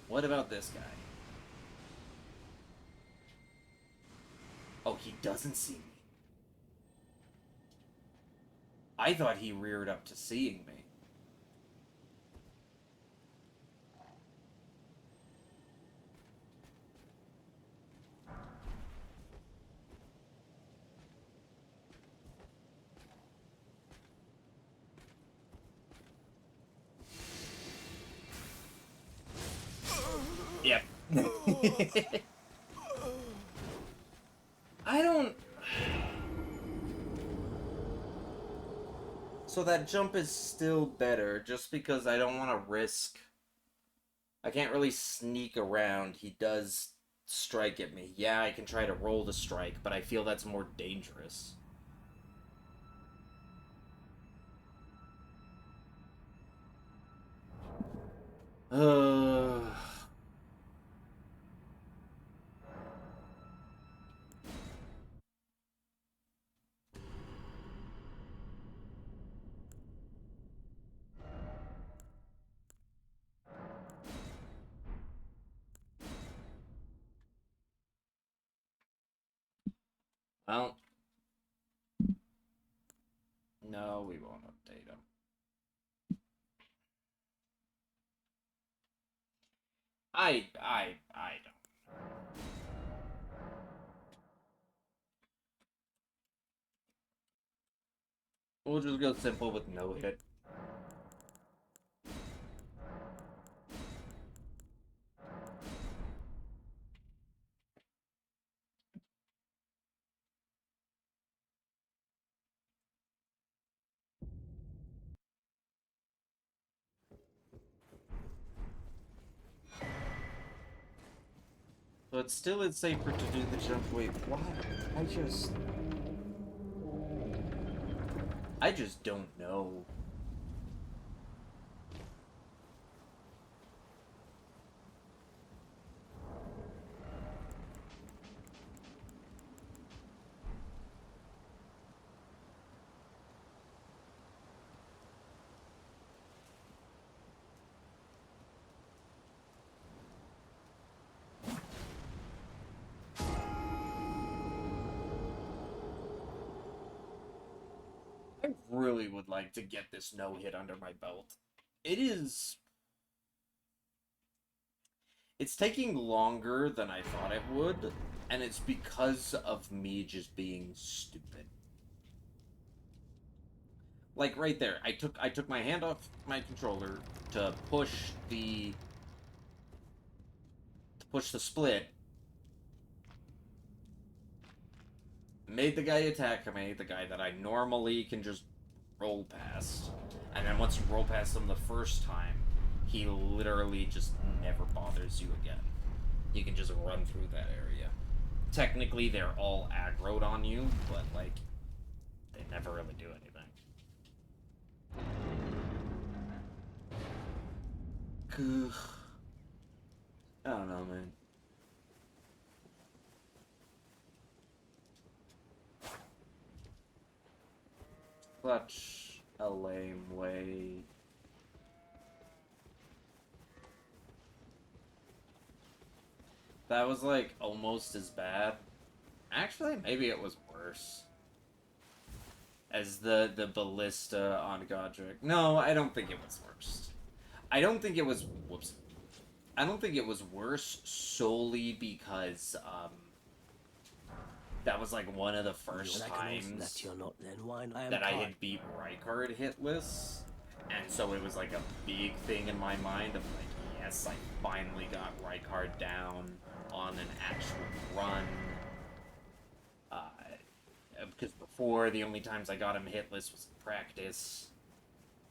What about this guy? Oh, he doesn't see me. I thought he reared up to seeing me. Yep. I don't... So that jump is still better, just because I don't want to risk... I can't really sneak around. He does strike at me. Yeah, I can try to roll the strike, but I feel that's more dangerous. Well... No, we won't update him. I don't. We'll just go simple with no hit. But still it's safer to do the jump. Wait, why? I just don't know. I really would like to get this no-hit under my belt. It's taking longer than I thought it would, and it's because of me just being stupid. Like right there, I took my hand off my controller to push the split. Made the guy attack me, the guy that I normally can just roll past. And then once you roll past him the first time, he literally just never bothers you again. You can just run through that area. Technically, they're all aggroed on you, but, like, they never really do anything. I don't know, man. Such a lame way. That was like almost as bad. Actually, maybe it was worse. As the ballista on Godric. No, I don't think it was worse. I don't think it was. Whoops. I don't think it was worse solely because that was like one of the first times that you're not then wine. I am that I tired. had beat Rykard hitless, and so it was like a big thing in my mind of like, yes, I finally got Rykard down on an actual run. Because before, the only times I got him hitless was in practice.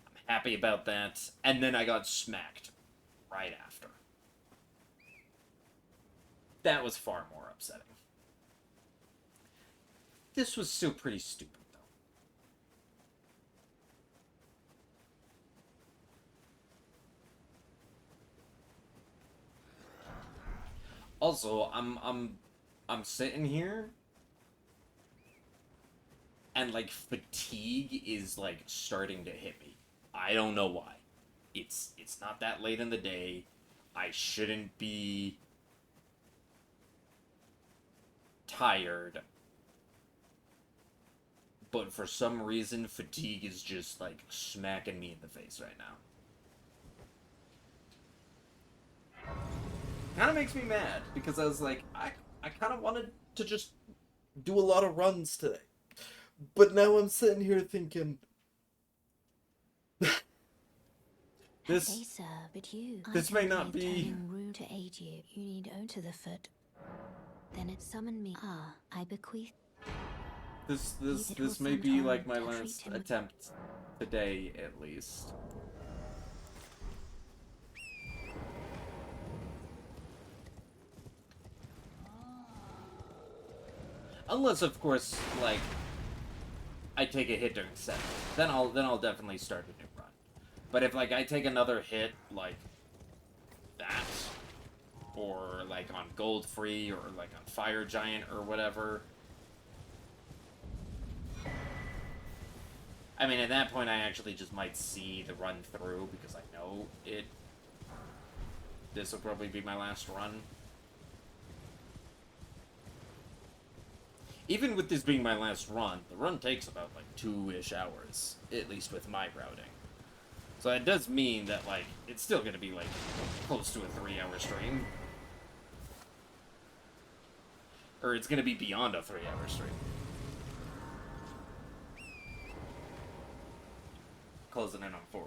I'm happy about that. And then I got smacked right after. That was far more upsetting. This was still pretty stupid, though. Also, I'm sitting here, and like fatigue is like starting to hit me. I don't know why. It's not that late in the day. I shouldn't be tired. But for some reason, fatigue is just like smacking me in the face right now. Kind of makes me mad because I was like, I kind of wanted to just do a lot of runs today. But now I'm sitting here thinking, this Okay, sir, but you. this may not be. Rude to aid you. You need own to the foot. Then it summoned me. Ah, I bequeath. This may be like my last attempt today, at least. Unless, of course, like I take a hit during set, then I'll definitely start a new run. But if like I take another hit like that, or like on Gold Free, or like on Fire Giant or whatever, I mean, at that point, I actually just might see the run through because I know it. This will probably be my last run. Even with this being my last run, the run takes about like 2-ish hours, at least with my routing. So that does mean that like it's still gonna be like close to a 3-hour stream, or it's gonna be beyond a 3-hour stream. Closing in on 4.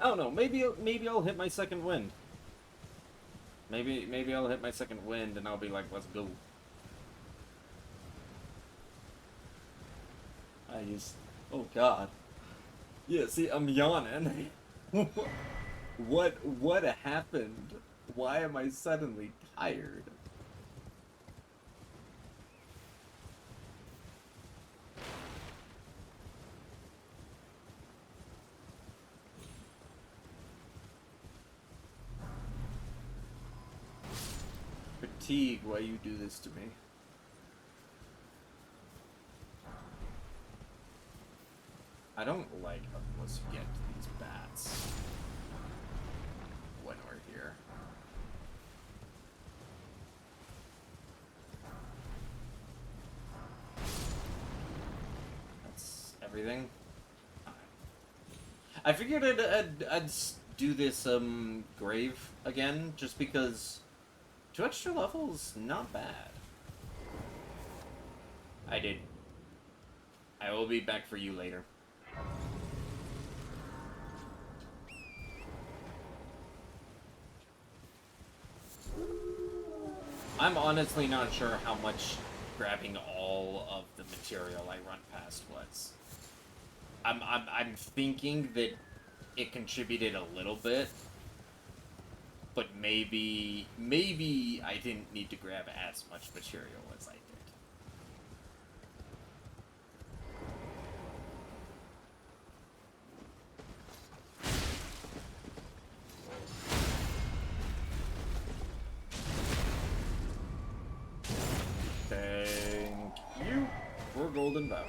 I don't know. Maybe I'll hit my second wind. Maybe I'll hit my second wind and I'll be like, let's go. Oh god. Yeah, see, I'm yawning. What happened? Why am I suddenly tired? Fatigue, why you do this to me? I don't like unless you get to these bats when we're here. That's everything. I figured I'd do this grave again just because 2 extra levels, not bad. I did. I will be back for you later. I'm honestly not sure how much grabbing all of the material I run past was. I'm thinking that it contributed a little bit, but maybe I didn't need to grab as much material as I did. Thank you for Golden Vow.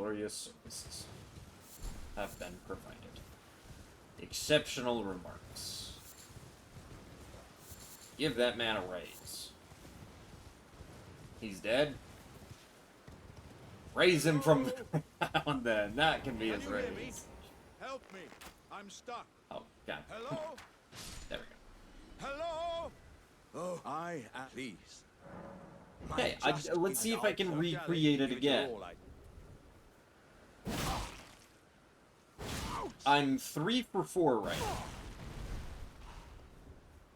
glorious services have been provided. Exceptional remarks. Give that man a raise. He's dead. Raise him from the ground then. That can be his Can you hear me? raise. Help me. I'm stuck. Oh, God. Hello? There we go. Hello? Oh, I at least. Okay, let's see if I can recreate it again. I'm 3 for 4 right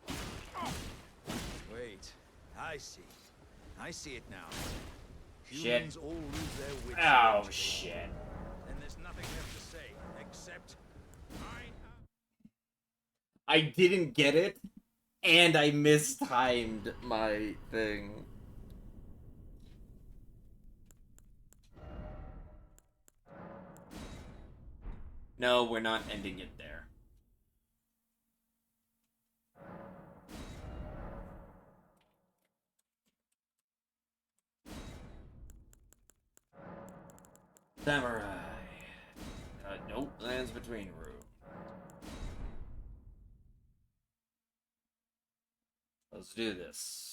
now. Wait, I see. I see it now. Shit. Humans all lose their wits. Oh, eventually. shit. And there's nothing left to say except I didn't get it, and I mistimed my thing. No, we're not ending it there. Samurai. Nope, lands between room. Let's do this.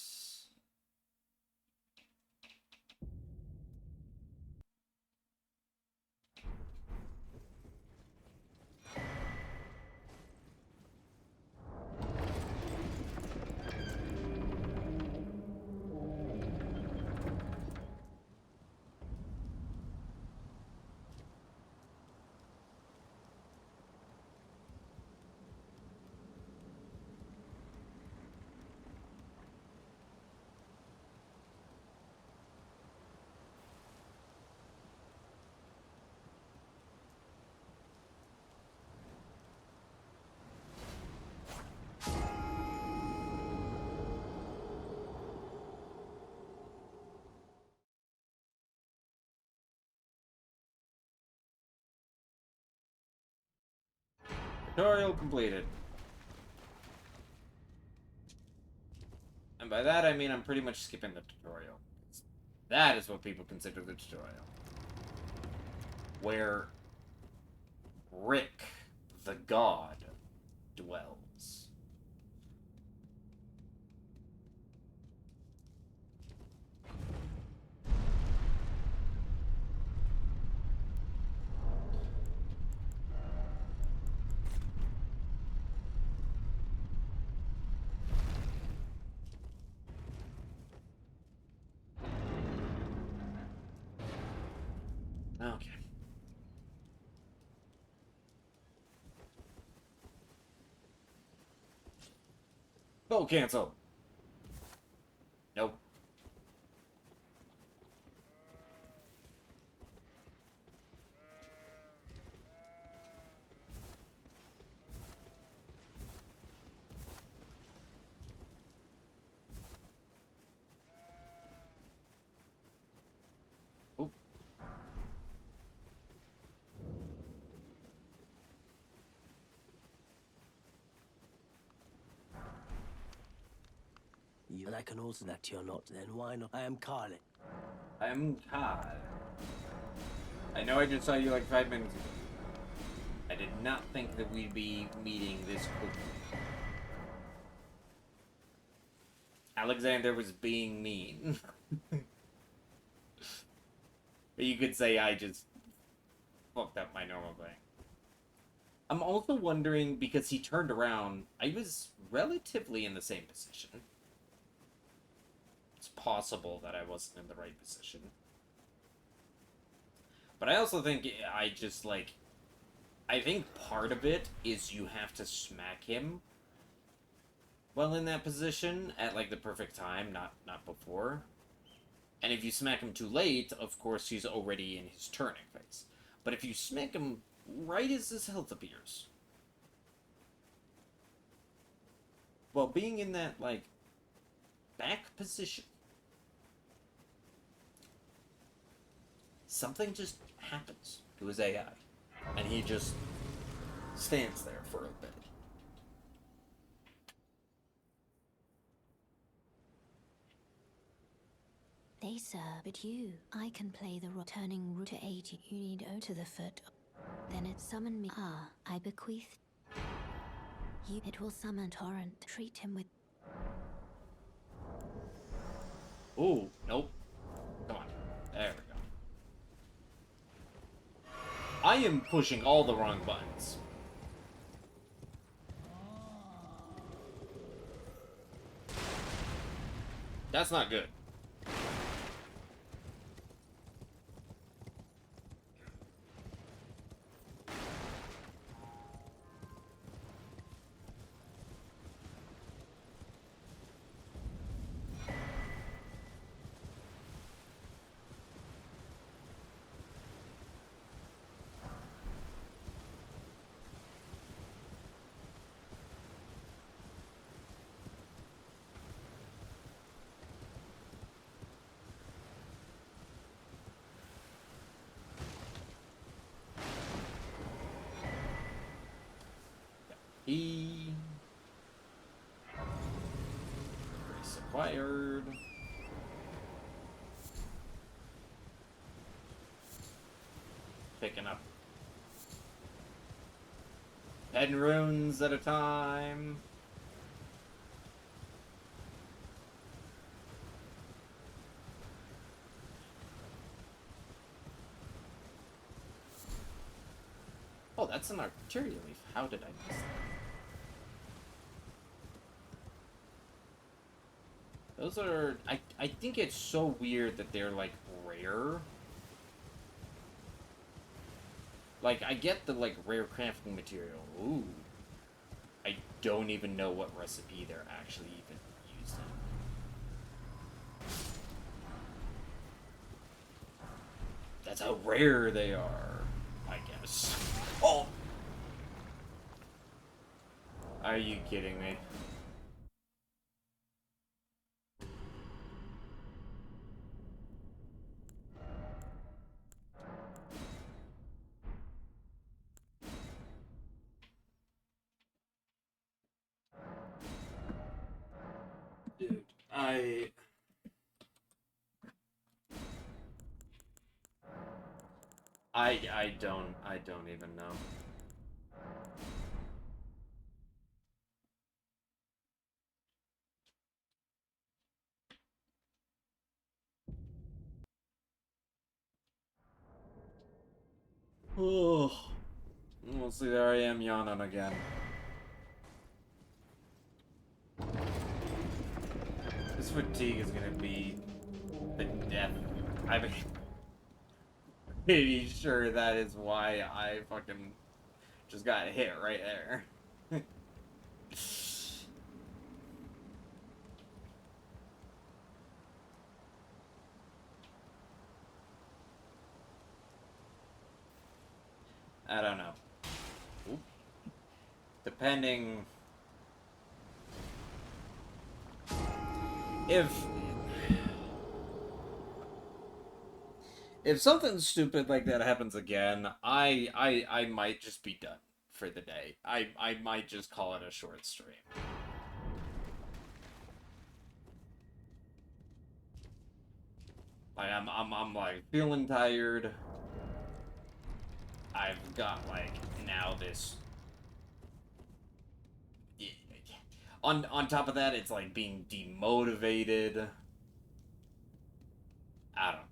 Tutorial completed. And by that I mean I'm pretty much skipping the tutorial. That is what people consider the tutorial. Where Rick, the god, dwells. Okay. Oh, cancel. Nope. Oop. And I can also that you're not, then why not? I am Carly. I'm Todd. I know I just saw you like 5 minutes ago. I did not think that we'd be meeting this quickly. Alexander was being mean. But you could say I just fucked up my normal thing. I'm also wondering, because he turned around, I was relatively in the same position. It's possible that I wasn't in the right position. But I also think I just, like... I think part of it is you have to smack him while in that position at, like, the perfect time, not before. And if you smack him too late, of course, he's already in his turning phase. But if you smack him right as his health appears, well, being in that, like, back position, something just happens to his AI. And he just stands there for a bit. They serve, but you. I can play the turning root to aid you. You need O to the foot. Then it summon me. Ah, I bequeath you. It will summon Torrent. Treat him with. Ooh, nope. Come on. There we go. I am pushing all the wrong buttons. That's not good. Grace acquired. Picking up 10 runes at a time. Oh, that's an arterial leaf. How did I miss that? Those are... I think it's so weird that they're, like, rare. Like, I get the, like, rare crafting material. Ooh. I don't even know what recipe they're actually even used in. That's how rare they are, I guess. Oh! Are you kidding me? Dude, I don't even know. Oh, mostly there I am yawning again. This fatigue is gonna be the death. I'm pretty sure that is why I fucking just got hit right there. I don't know. Oop. Depending if something stupid like that happens again, I might just be done for the day. I might just call it a short stream. Like I'm like feeling tired. I've got like now this on top of that, it's like being demotivated. I don't know.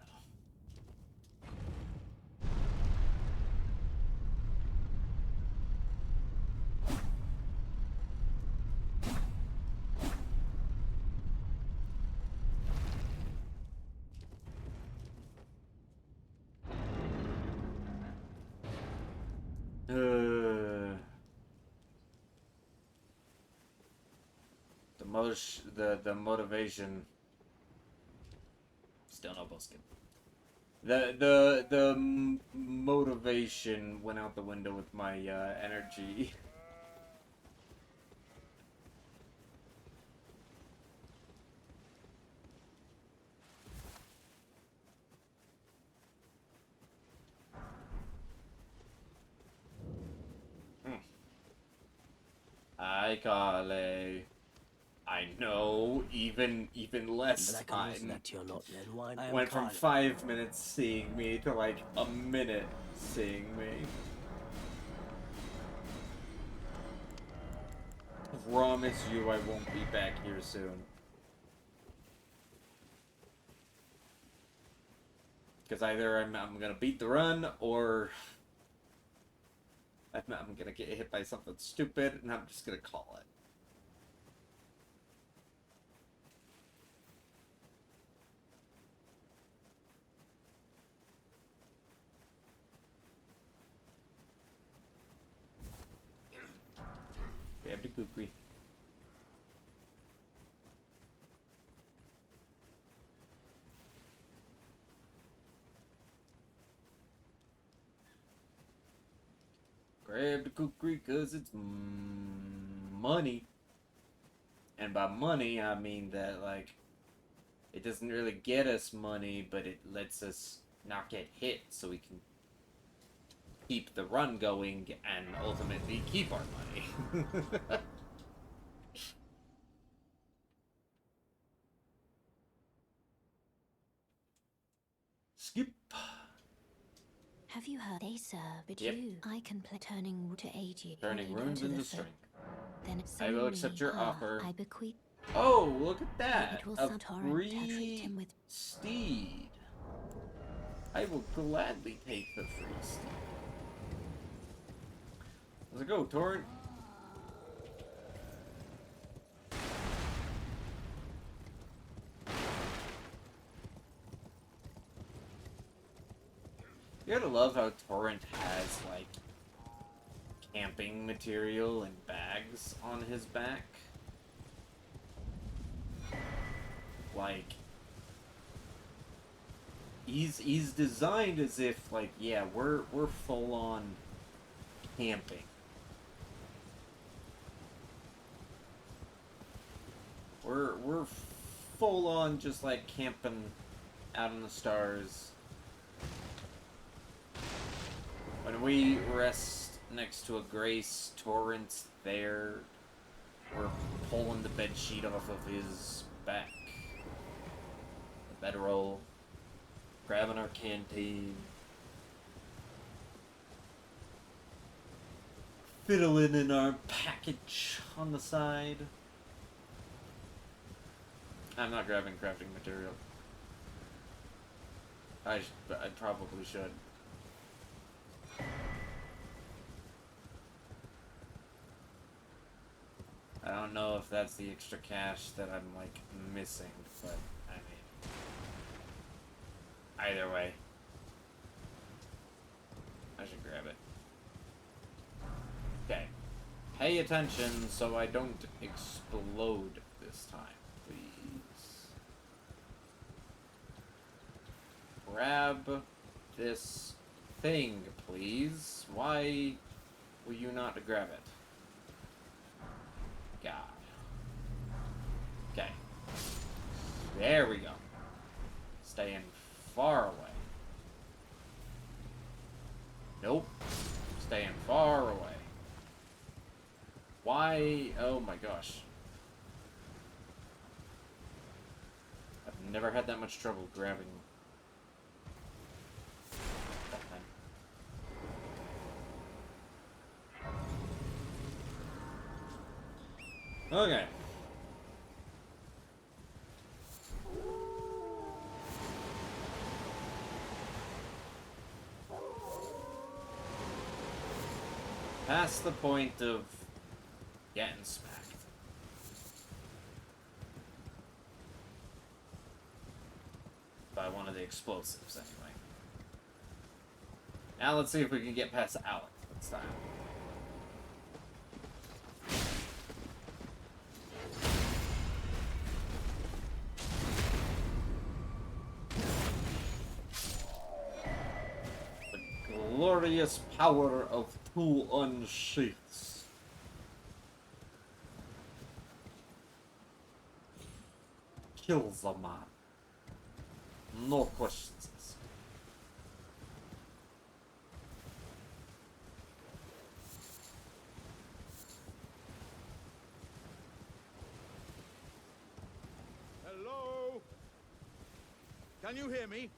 The motivation still no busking. The motivation went out the window with my energy. Hi, Carly. I know, even less But I can time. listen that you're not then. Why? I am Went from Carl. 5 minutes seeing me to like a minute seeing me. Promise you I won't be back here soon. Because either I'm gonna beat the run, or I'm gonna get hit by something stupid, and I'm just gonna call it. Grab the kukri. Grab the kukri, cause it's money. And by money, I mean that, like, it doesn't really get us money, but it lets us not get hit so we can keep the run going and ultimately keep our money. Skip. Have you heard they serve it Yep. you? I can play turning to 80. Turning Lead runes to the into foot. strength. Then it's I will suddenly, accept your offer. I bequeath. Oh, look at that! It will A some torrent treat free him with. steed. I will gladly take the free steed. Let's go, Torrent. You gotta love how Torrent has, like, camping material and bags on his back. Like, he's designed as if, like, yeah, we're full on camping. We're full on just like camping out in the stars. When we rest next to a Grace, Torrent's there. We're pulling the bed sheet off of his back. The bedroll. Grabbing our canteen. Fiddling in our package on the side. I'm not grabbing crafting material. I probably should. I don't know if that's the extra cash that I'm, like, missing, but, I mean... Either way. I should grab it. Okay. Pay attention so I don't explode this time, please. Grab this thing, please. Why will you not grab it? God. Okay. There we go. Staying far away. Nope. Staying far away. Why? Oh my gosh. I've never had that much trouble grabbing that thing. Okay. Past the point of getting smacked. By one of the explosives, anyway. Now let's see if we can get past Alec this time. Glorious power of two unsheaths. Kills a man. No questions asked. Can you hear me?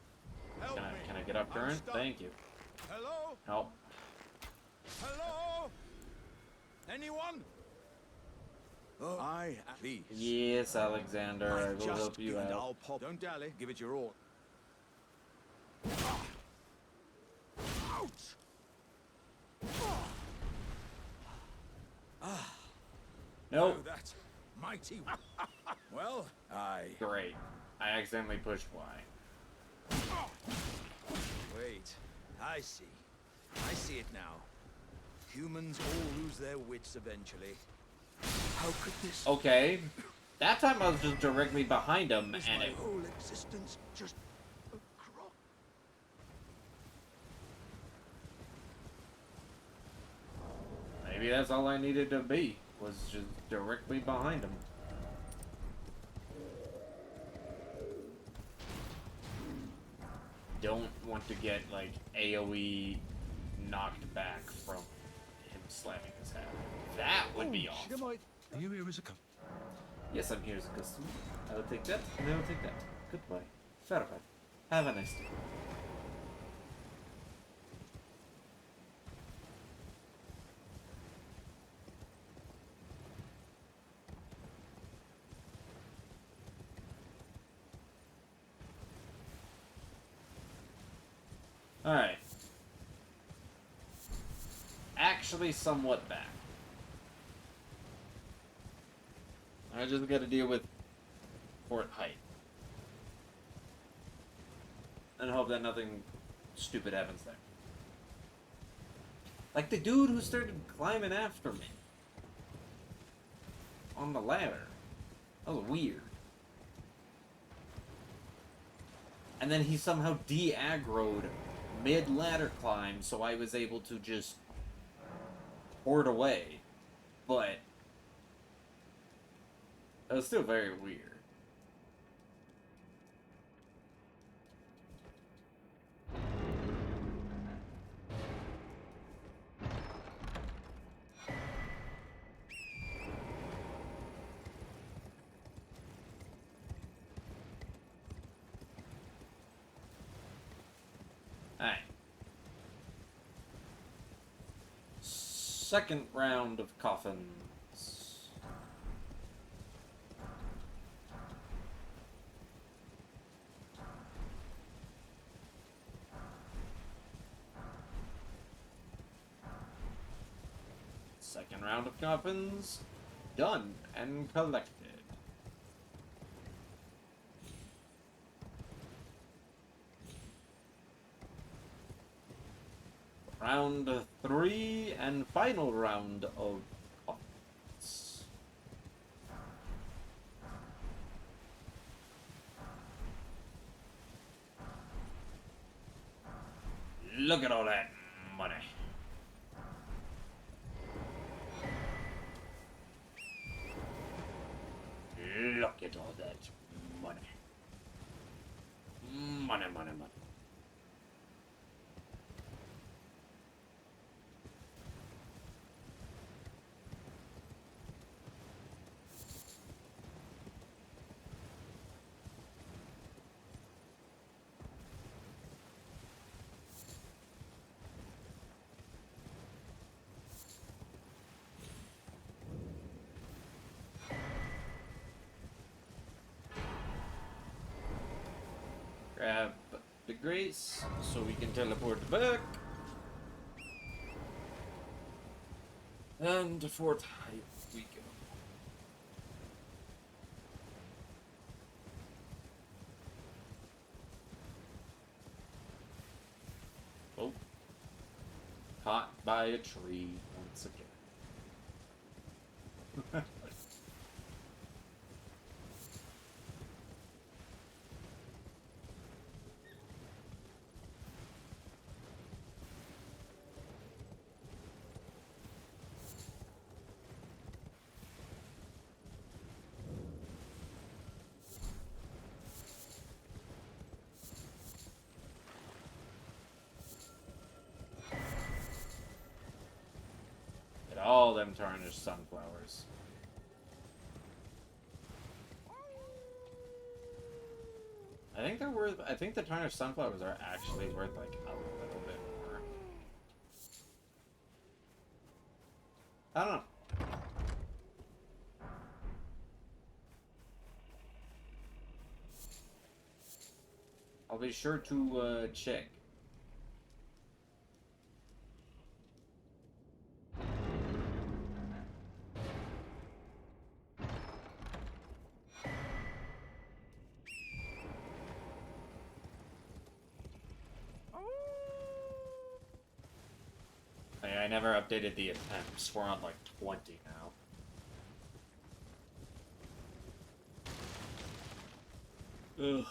Help me. Can I get up I'm current? stuck. Thank you. Hello? Help. Hello? Anyone? Oh, please. Yes, Alexander, I will Just help you and out. I'll pop. Don't dally. Give it your all. Ouch! Nope. Oh, that's mighty. Well, Great. I accidentally pushed Y. Wait. I see. I see it now. Humans all lose their wits eventually. How could this... Okay. That time I was just directly behind him, Is and my it... whole existence just a crock? Maybe that's all I needed to be, was just directly behind him. Don't want to get, like, AoE knocked back from him slamming his head. That would be awful. Are you here as a customer? Yes, I'm here as a customer. I will take that, and I will take that. Goodbye. Farewell. Have a nice day. Alright. Actually somewhat back. I just gotta deal with Fort Height. And hope that nothing stupid happens there. Like the dude who started climbing after me. On the ladder. That was weird. And then he somehow de-aggroed mid-ladder climb, so I was able to just port away. But it was still very weird. Alright. Second round of coffins. Second round of coffins. Done and collected. Round 3 and final round of coffins. Look at all that money. Look at all that money. Money, money, money. Grab the grace so we can teleport back. And to Fort Height we go. Oh. Caught by a tree once again. All them tarnished sunflowers. I think they're worth. I think the tarnished sunflowers are actually worth like a little bit more. I don't know. I'll be sure to check. I never updated the attempts. We're on like 20 now. Ugh.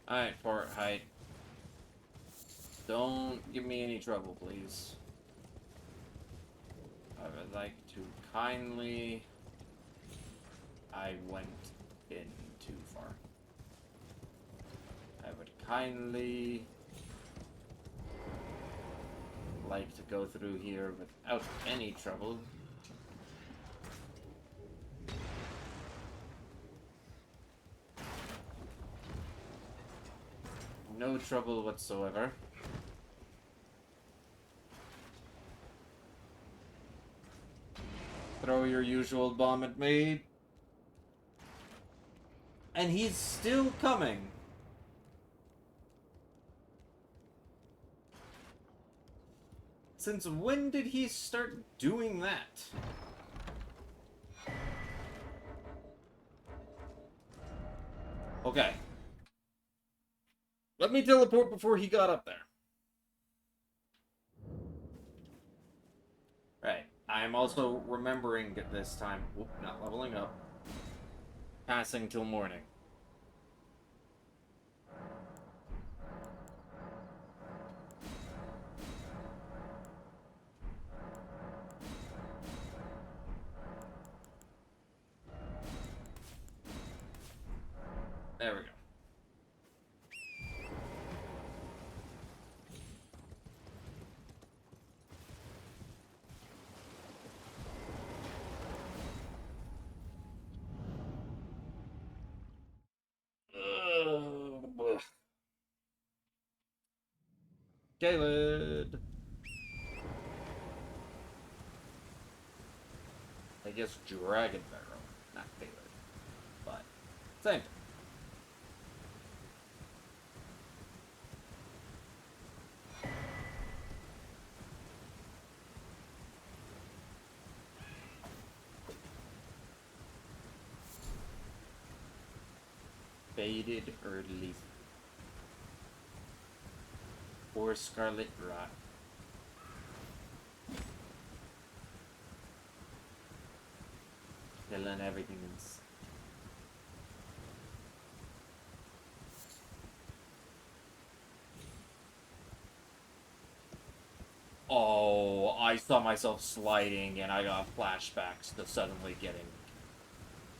Alright, Fort Height. Don't give me any trouble, please. I would like to kindly... I went in too far. I would kindly like to go through here without any trouble. No trouble whatsoever. Throw your usual bomb at me. And he's still coming. Since when did he start doing that? Okay. Let me teleport before he got up there. Right. I am also remembering at this time. Whoop, not leveling up. Passing till morning. There we go. Caled. I guess Dragon Barrel, not Caled. But same thing. Faded early. Or Scarlet Rot. Killing everything else. Oh, I saw myself sliding and I got flashbacks to suddenly getting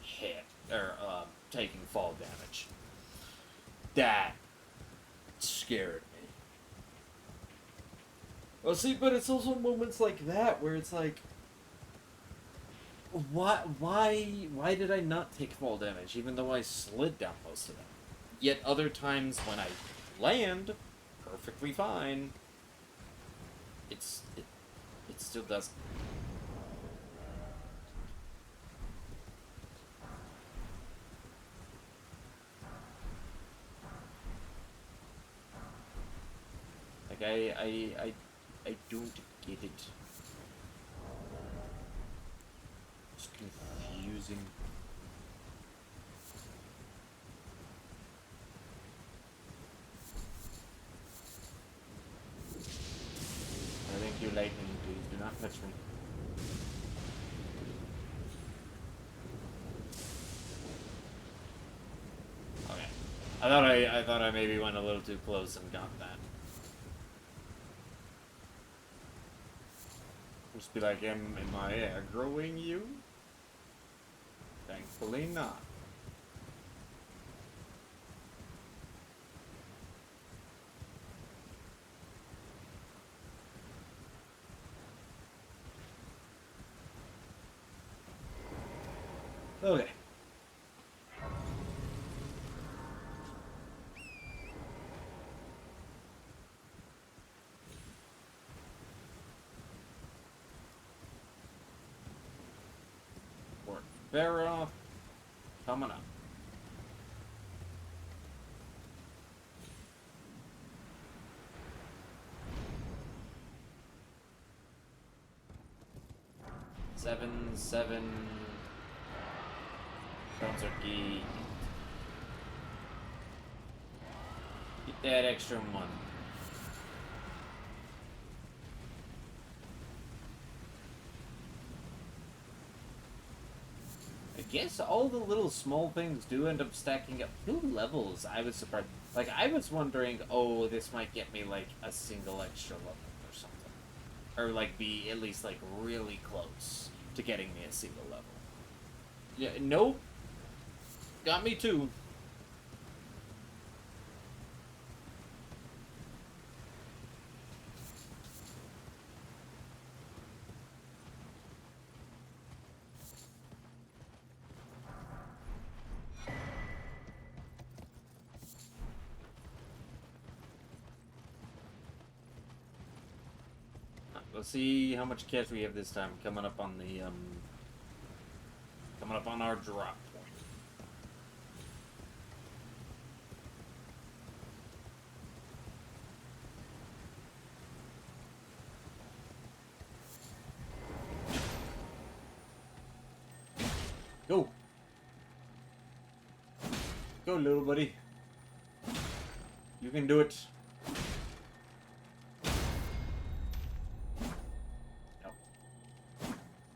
hit, or taking fall damage. That scared me. Well, see, but it's also moments like that where it's like, why did I not take fall damage, even though I slid down most of them? Yet other times when I land perfectly fine, it still doesn't. Like I don't get it. It's confusing. Thank you, lightning, please do not touch me. Okay. I thought I maybe went a little too close and got that. Just be like, am I aggroing you? Thankfully not. Okay. Work fair off. Coming up. Seven. Bones are key. Get that extra money. I guess all the little small things do end up stacking up. 2 levels, I was surprised. Like, I was wondering, oh, this might get me, like, a single extra level or something. Or, like, be at least, like, really close to getting me a single level. Yeah, nope. Got me too. Let's see how much cash we have this time coming up on the coming up on our drop point. Go. Go, little buddy. You can do it.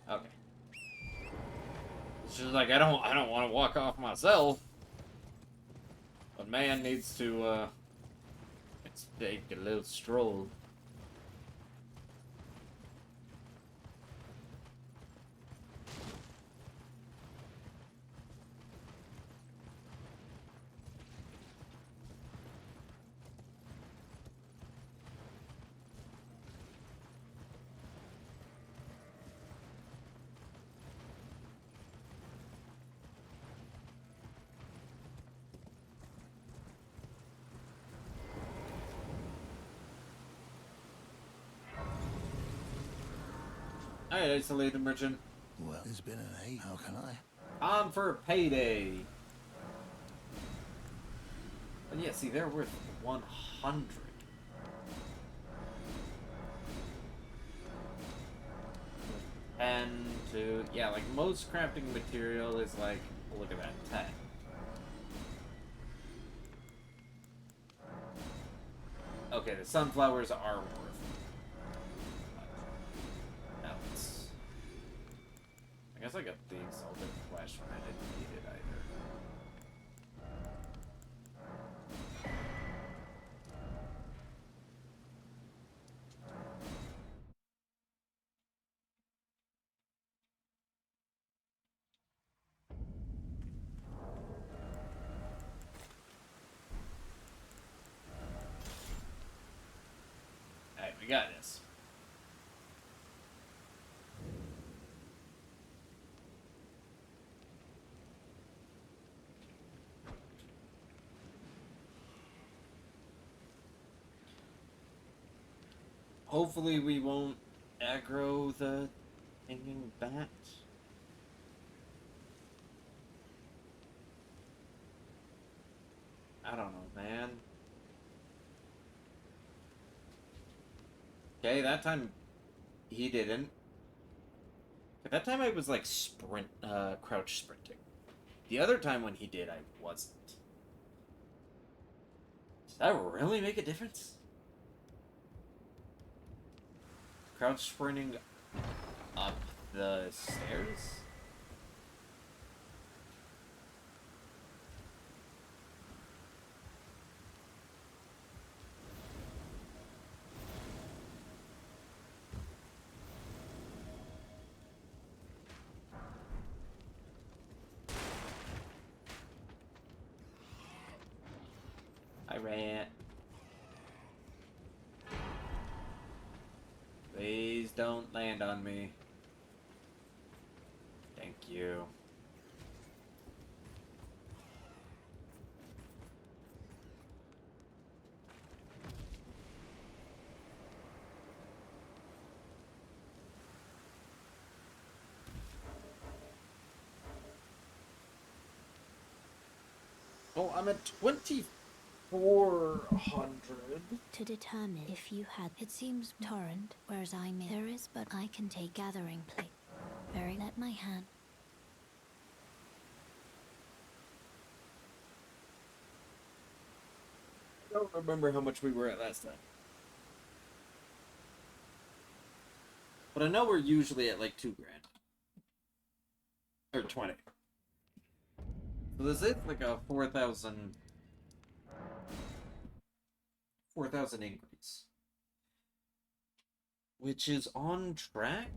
Okay. It's just like I don't want to walk off myself. But man needs to let's take a little stroll. Alright, isolated merchant. Well, it's been an 8. How can I? On for payday. And yeah, see, they're worth 100. And to, yeah, like most crafting material is like, look at that, 10. Okay, the sunflowers are worth. Now it's. I guess I got the exalted flesh when I didn't need it either. Alright, we got this. Hopefully we won't aggro the hanging bat. I don't know, man. Okay, that time he didn't. At that time I was like crouch sprinting. The other time when he did, I wasn't. Does that really make a difference? Crouch sprinting up the stairs? rat. Please don't land on me. Thank you. Oh, I'm at 2,400. To determine if you had, it seems torrent, whereas I may. There is, but I can take gathering plate. Very let my hand. I don't remember how much we were at last time. But I know we're usually at like $2,000. Or 20. So this is like a 4,000 increase. Which is on track?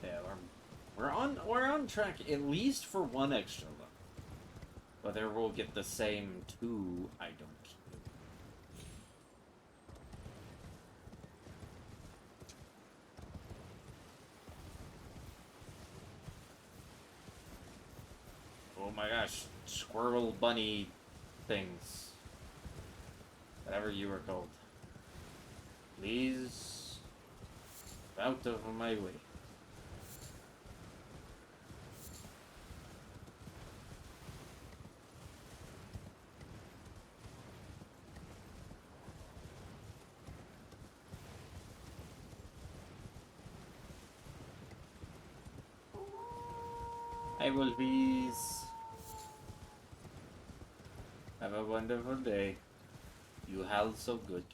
Yeah, we're on track at least for one extra level. Whether we'll get the same 2, I don't know. Oh my gosh, squirrel bunny things. Whatever you were called. Please, out of my way. I will please. Have a wonderful day. You held so good.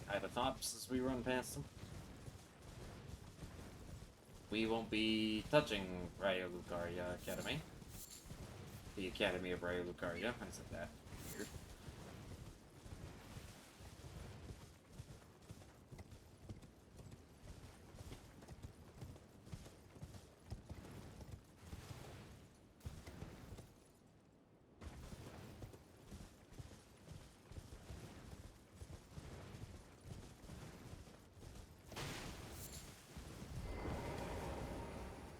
I have a thought as we run past them. We won't be touching Raya Lucaria Academy. The Academy of Raya Lucaria. I said that. Weird.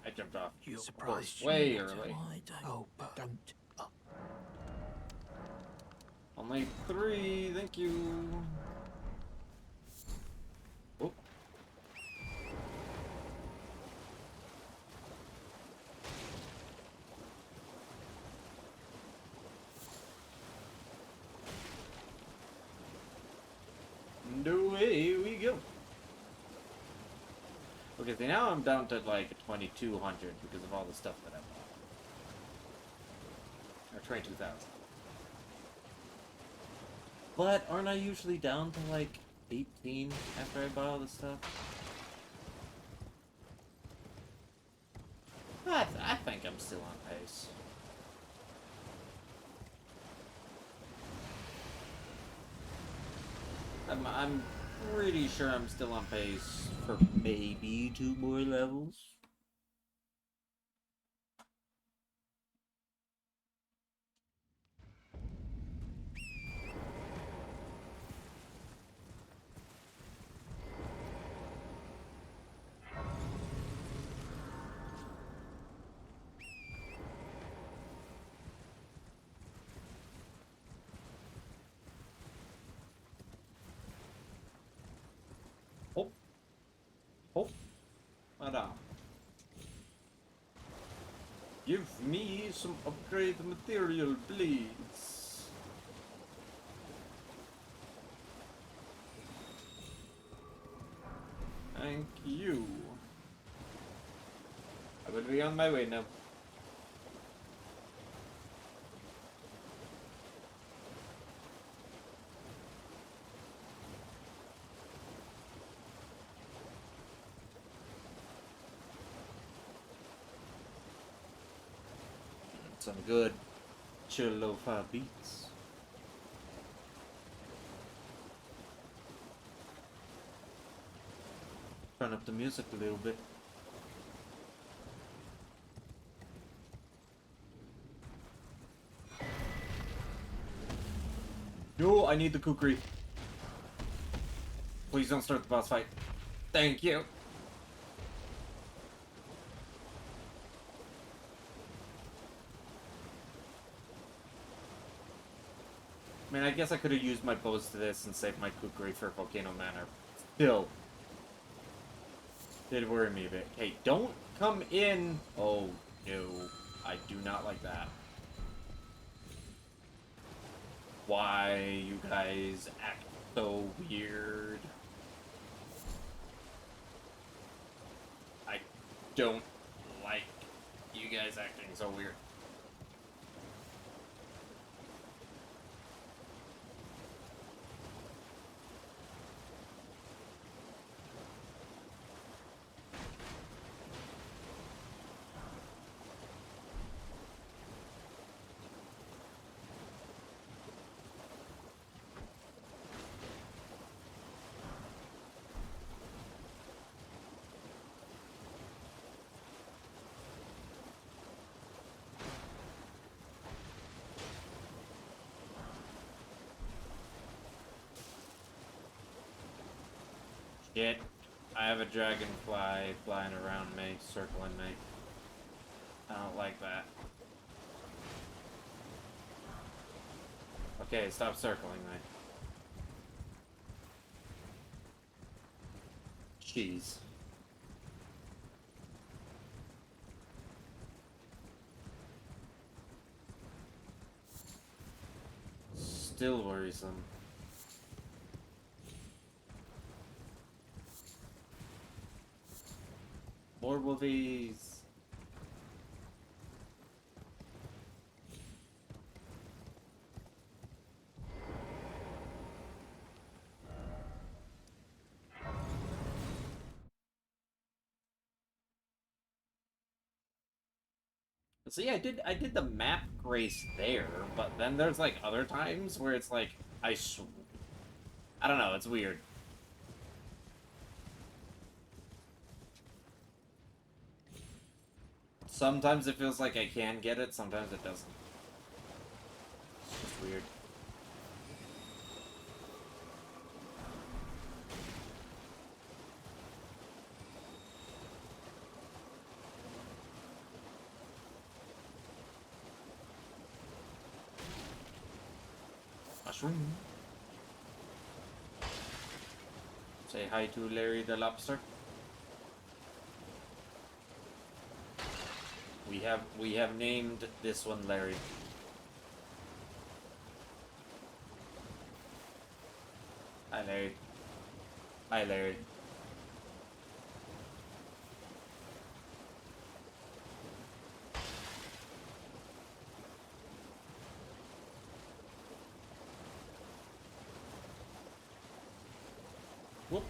I jumped off. You're Surprised way early. I don't. Only 3, thank you. Oh. And away we go. Okay, so now I'm down to like 2,200 because of all the stuff that I bought. Or 22,000. But aren't I usually down to like 18 after I buy all this stuff? I think I'm still on pace. I'm pretty sure I'm still on pace for maybe 2 more levels. Oh. Oh. Madam. Give me some upgrade material, please. Thank you. I will be on my way now. Some good chill lo-fi beats. Turn up the music a little bit. No, I need the kukri. Please don't start the boss fight. Thank you. I mean, I guess I could have used my bows to this and saved my kukri for Volcano Manor. Still. Did worry me a bit. Hey, don't come in! Oh, no. I do not like that. Why you guys act so weird? I don't like you guys acting so weird. Shit. I have a dragonfly flying around me, circling me. I don't like that. Okay, stop circling me. Jeez. Still worrisome. More wolfies. See, I did the map grace there, but then there's like other times where it's like I don't know, it's weird. Sometimes it feels like I can get it, sometimes it doesn't. It's just weird. Mushroom. Say hi to Larry the Lobster. We have named this one Larry. Hi Larry. Hi Larry. Whoop.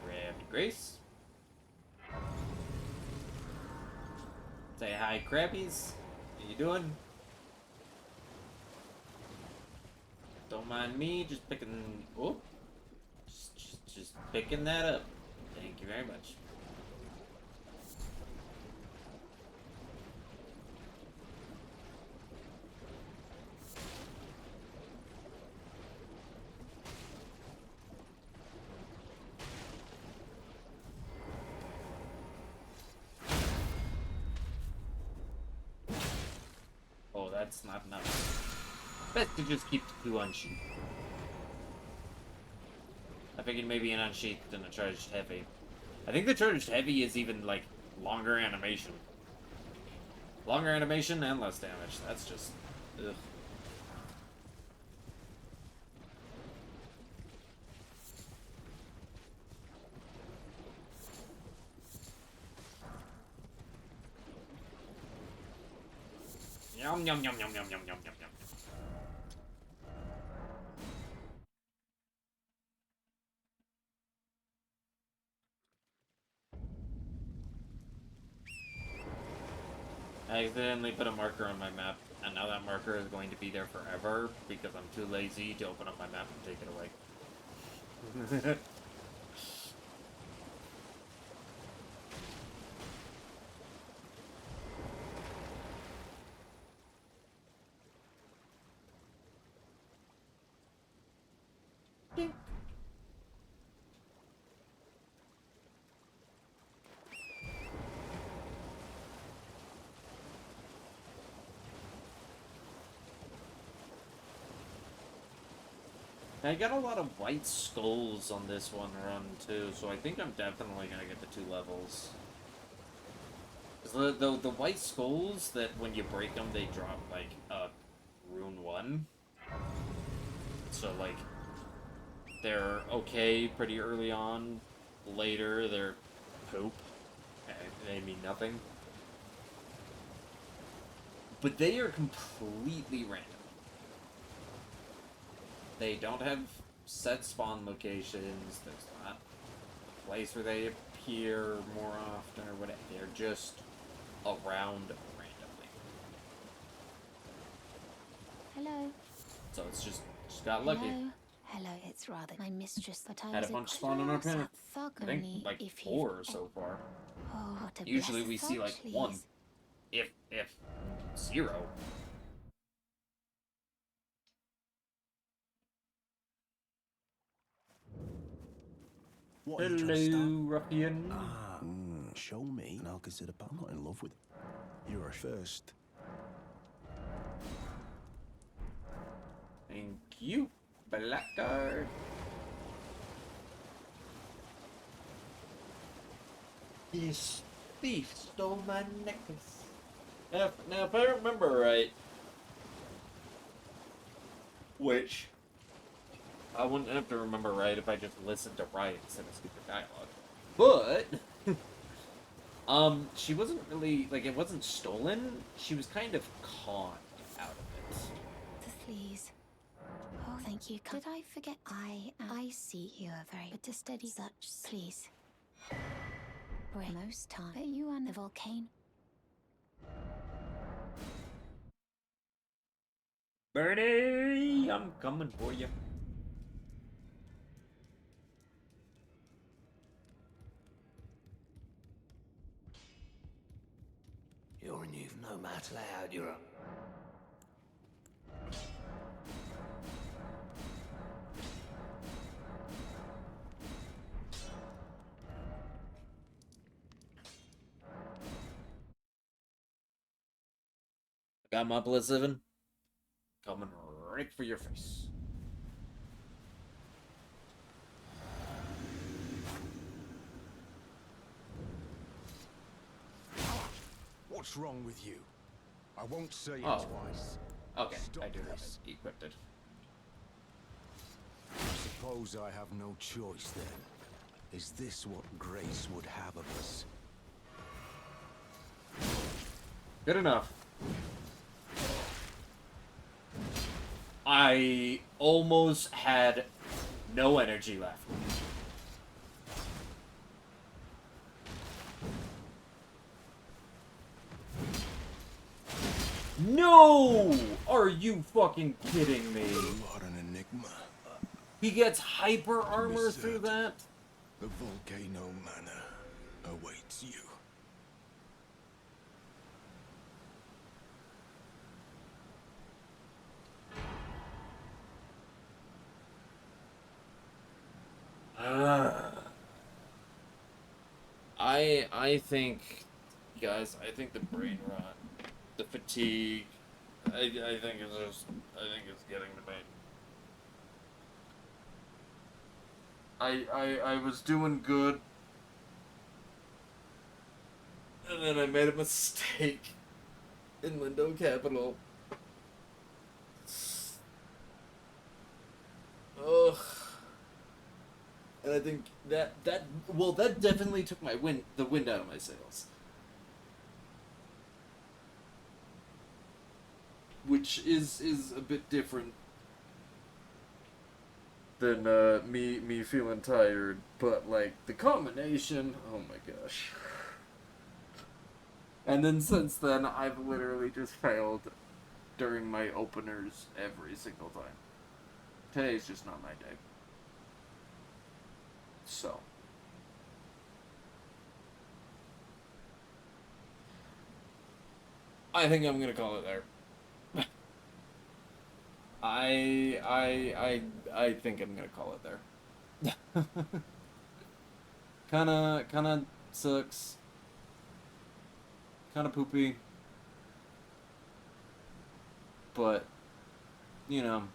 Grab Grace. Say hi, Crabbies. How you doing? Don't mind me, just picking. Oh, just picking that up. Thank you very much. Oh, that's not enough. Best to just keep the two unsheathed. I figured maybe an unsheathed and a charged heavy. I think the charged heavy is even, like, longer animation. Longer animation and less damage. That's just... ugh. Yum, yum, yum, yum, yum, yum, yum, yum, yum. I accidentally put a marker on my map, and now that marker is going to be there forever because I'm too lazy to open up my map and take it away. I got a lot of white skulls on this one run, too, so I think I'm definitely gonna get the 2 levels. 'Cause the white skulls, that when you break them, they drop, like, Rune 1. So, like, they're okay pretty early on. Later, they're poop. They mean nothing. But they are completely random. They don't have set spawn locations. There's not a place where they appear more often or whatever. They're just around randomly. Hello. So it's just got lucky. Hello. Hello, it's rather my mistress, but I Had a was bunch spawn on our path. thug I think only like if 4 you so far. Oh, what a Usually we blessed see thought, like please. 1, if 0. What are you trying to start? Hello, ruffian. Show me, and I'll consider. But I'm not in love with. You're first. Thank you, Blackguard. This thief stole my necklace. Now, if I remember right, which I wouldn't have to remember right if I just listened to Riot instead of stupid dialogue. But she wasn't really like it wasn't stolen. She was kind of conned out of it. Please. Oh, thank you. Did I forget? I see you are very but to steady such. Please. Bring most time. But you are the volcano. Bernie, I'm coming for you. You're in you've no matter how you're up. Got my +7. Coming right for your face. What's wrong with you? I won't say it Oh. twice. Okay, Stop I do have this. it equipped. I suppose I have no choice then. Is this what Grace would have of us? Good enough. I almost had no energy left. No! Are you fucking kidding me? You are an enigma. He gets hyper armor Be through certain. that? The volcano manor awaits you. I think, guys, I think the brain rot, the fatigue, I think it's getting to me. I was doing good, and then I made a mistake, in Lindo Capital. Ugh. And I think that definitely took the wind out of my sails. Which is a bit different than me feeling tired, but like the combination, oh my gosh. And then since then, I've literally just failed during my openers every single time. Today's just not my day. So. I think I'm gonna call it there. I think I'm gonna call it there. kinda sucks. Kinda poopy. But, you know.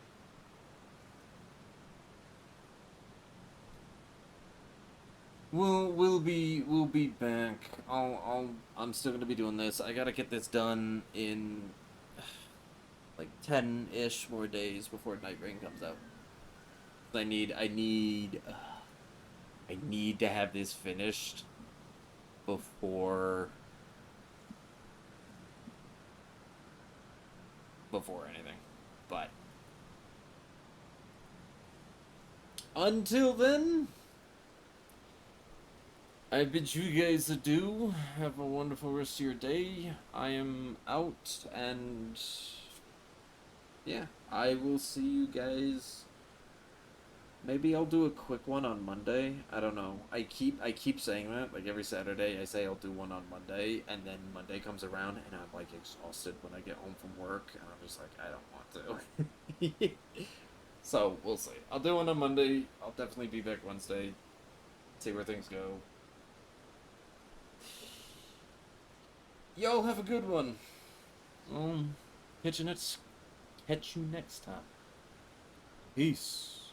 We'll be back. I'm still gonna be doing this. I gotta get this done in like 10-ish more days before Night Rain comes out. I need to have this finished before anything. But until then, I bid you guys adieu. Have a wonderful rest of your day. I am out, and yeah, I will see you guys. Maybe I'll do a quick one on Monday. I don't know. I keep saying that. Like every Saturday, I say I'll do one on Monday, and then Monday comes around, and I'm like exhausted when I get home from work, and I'm just like, I don't want to. So we'll see. I'll do one on Monday. I'll definitely be back Wednesday. See where things go. Y'all have a good one. Catch you next time. Peace.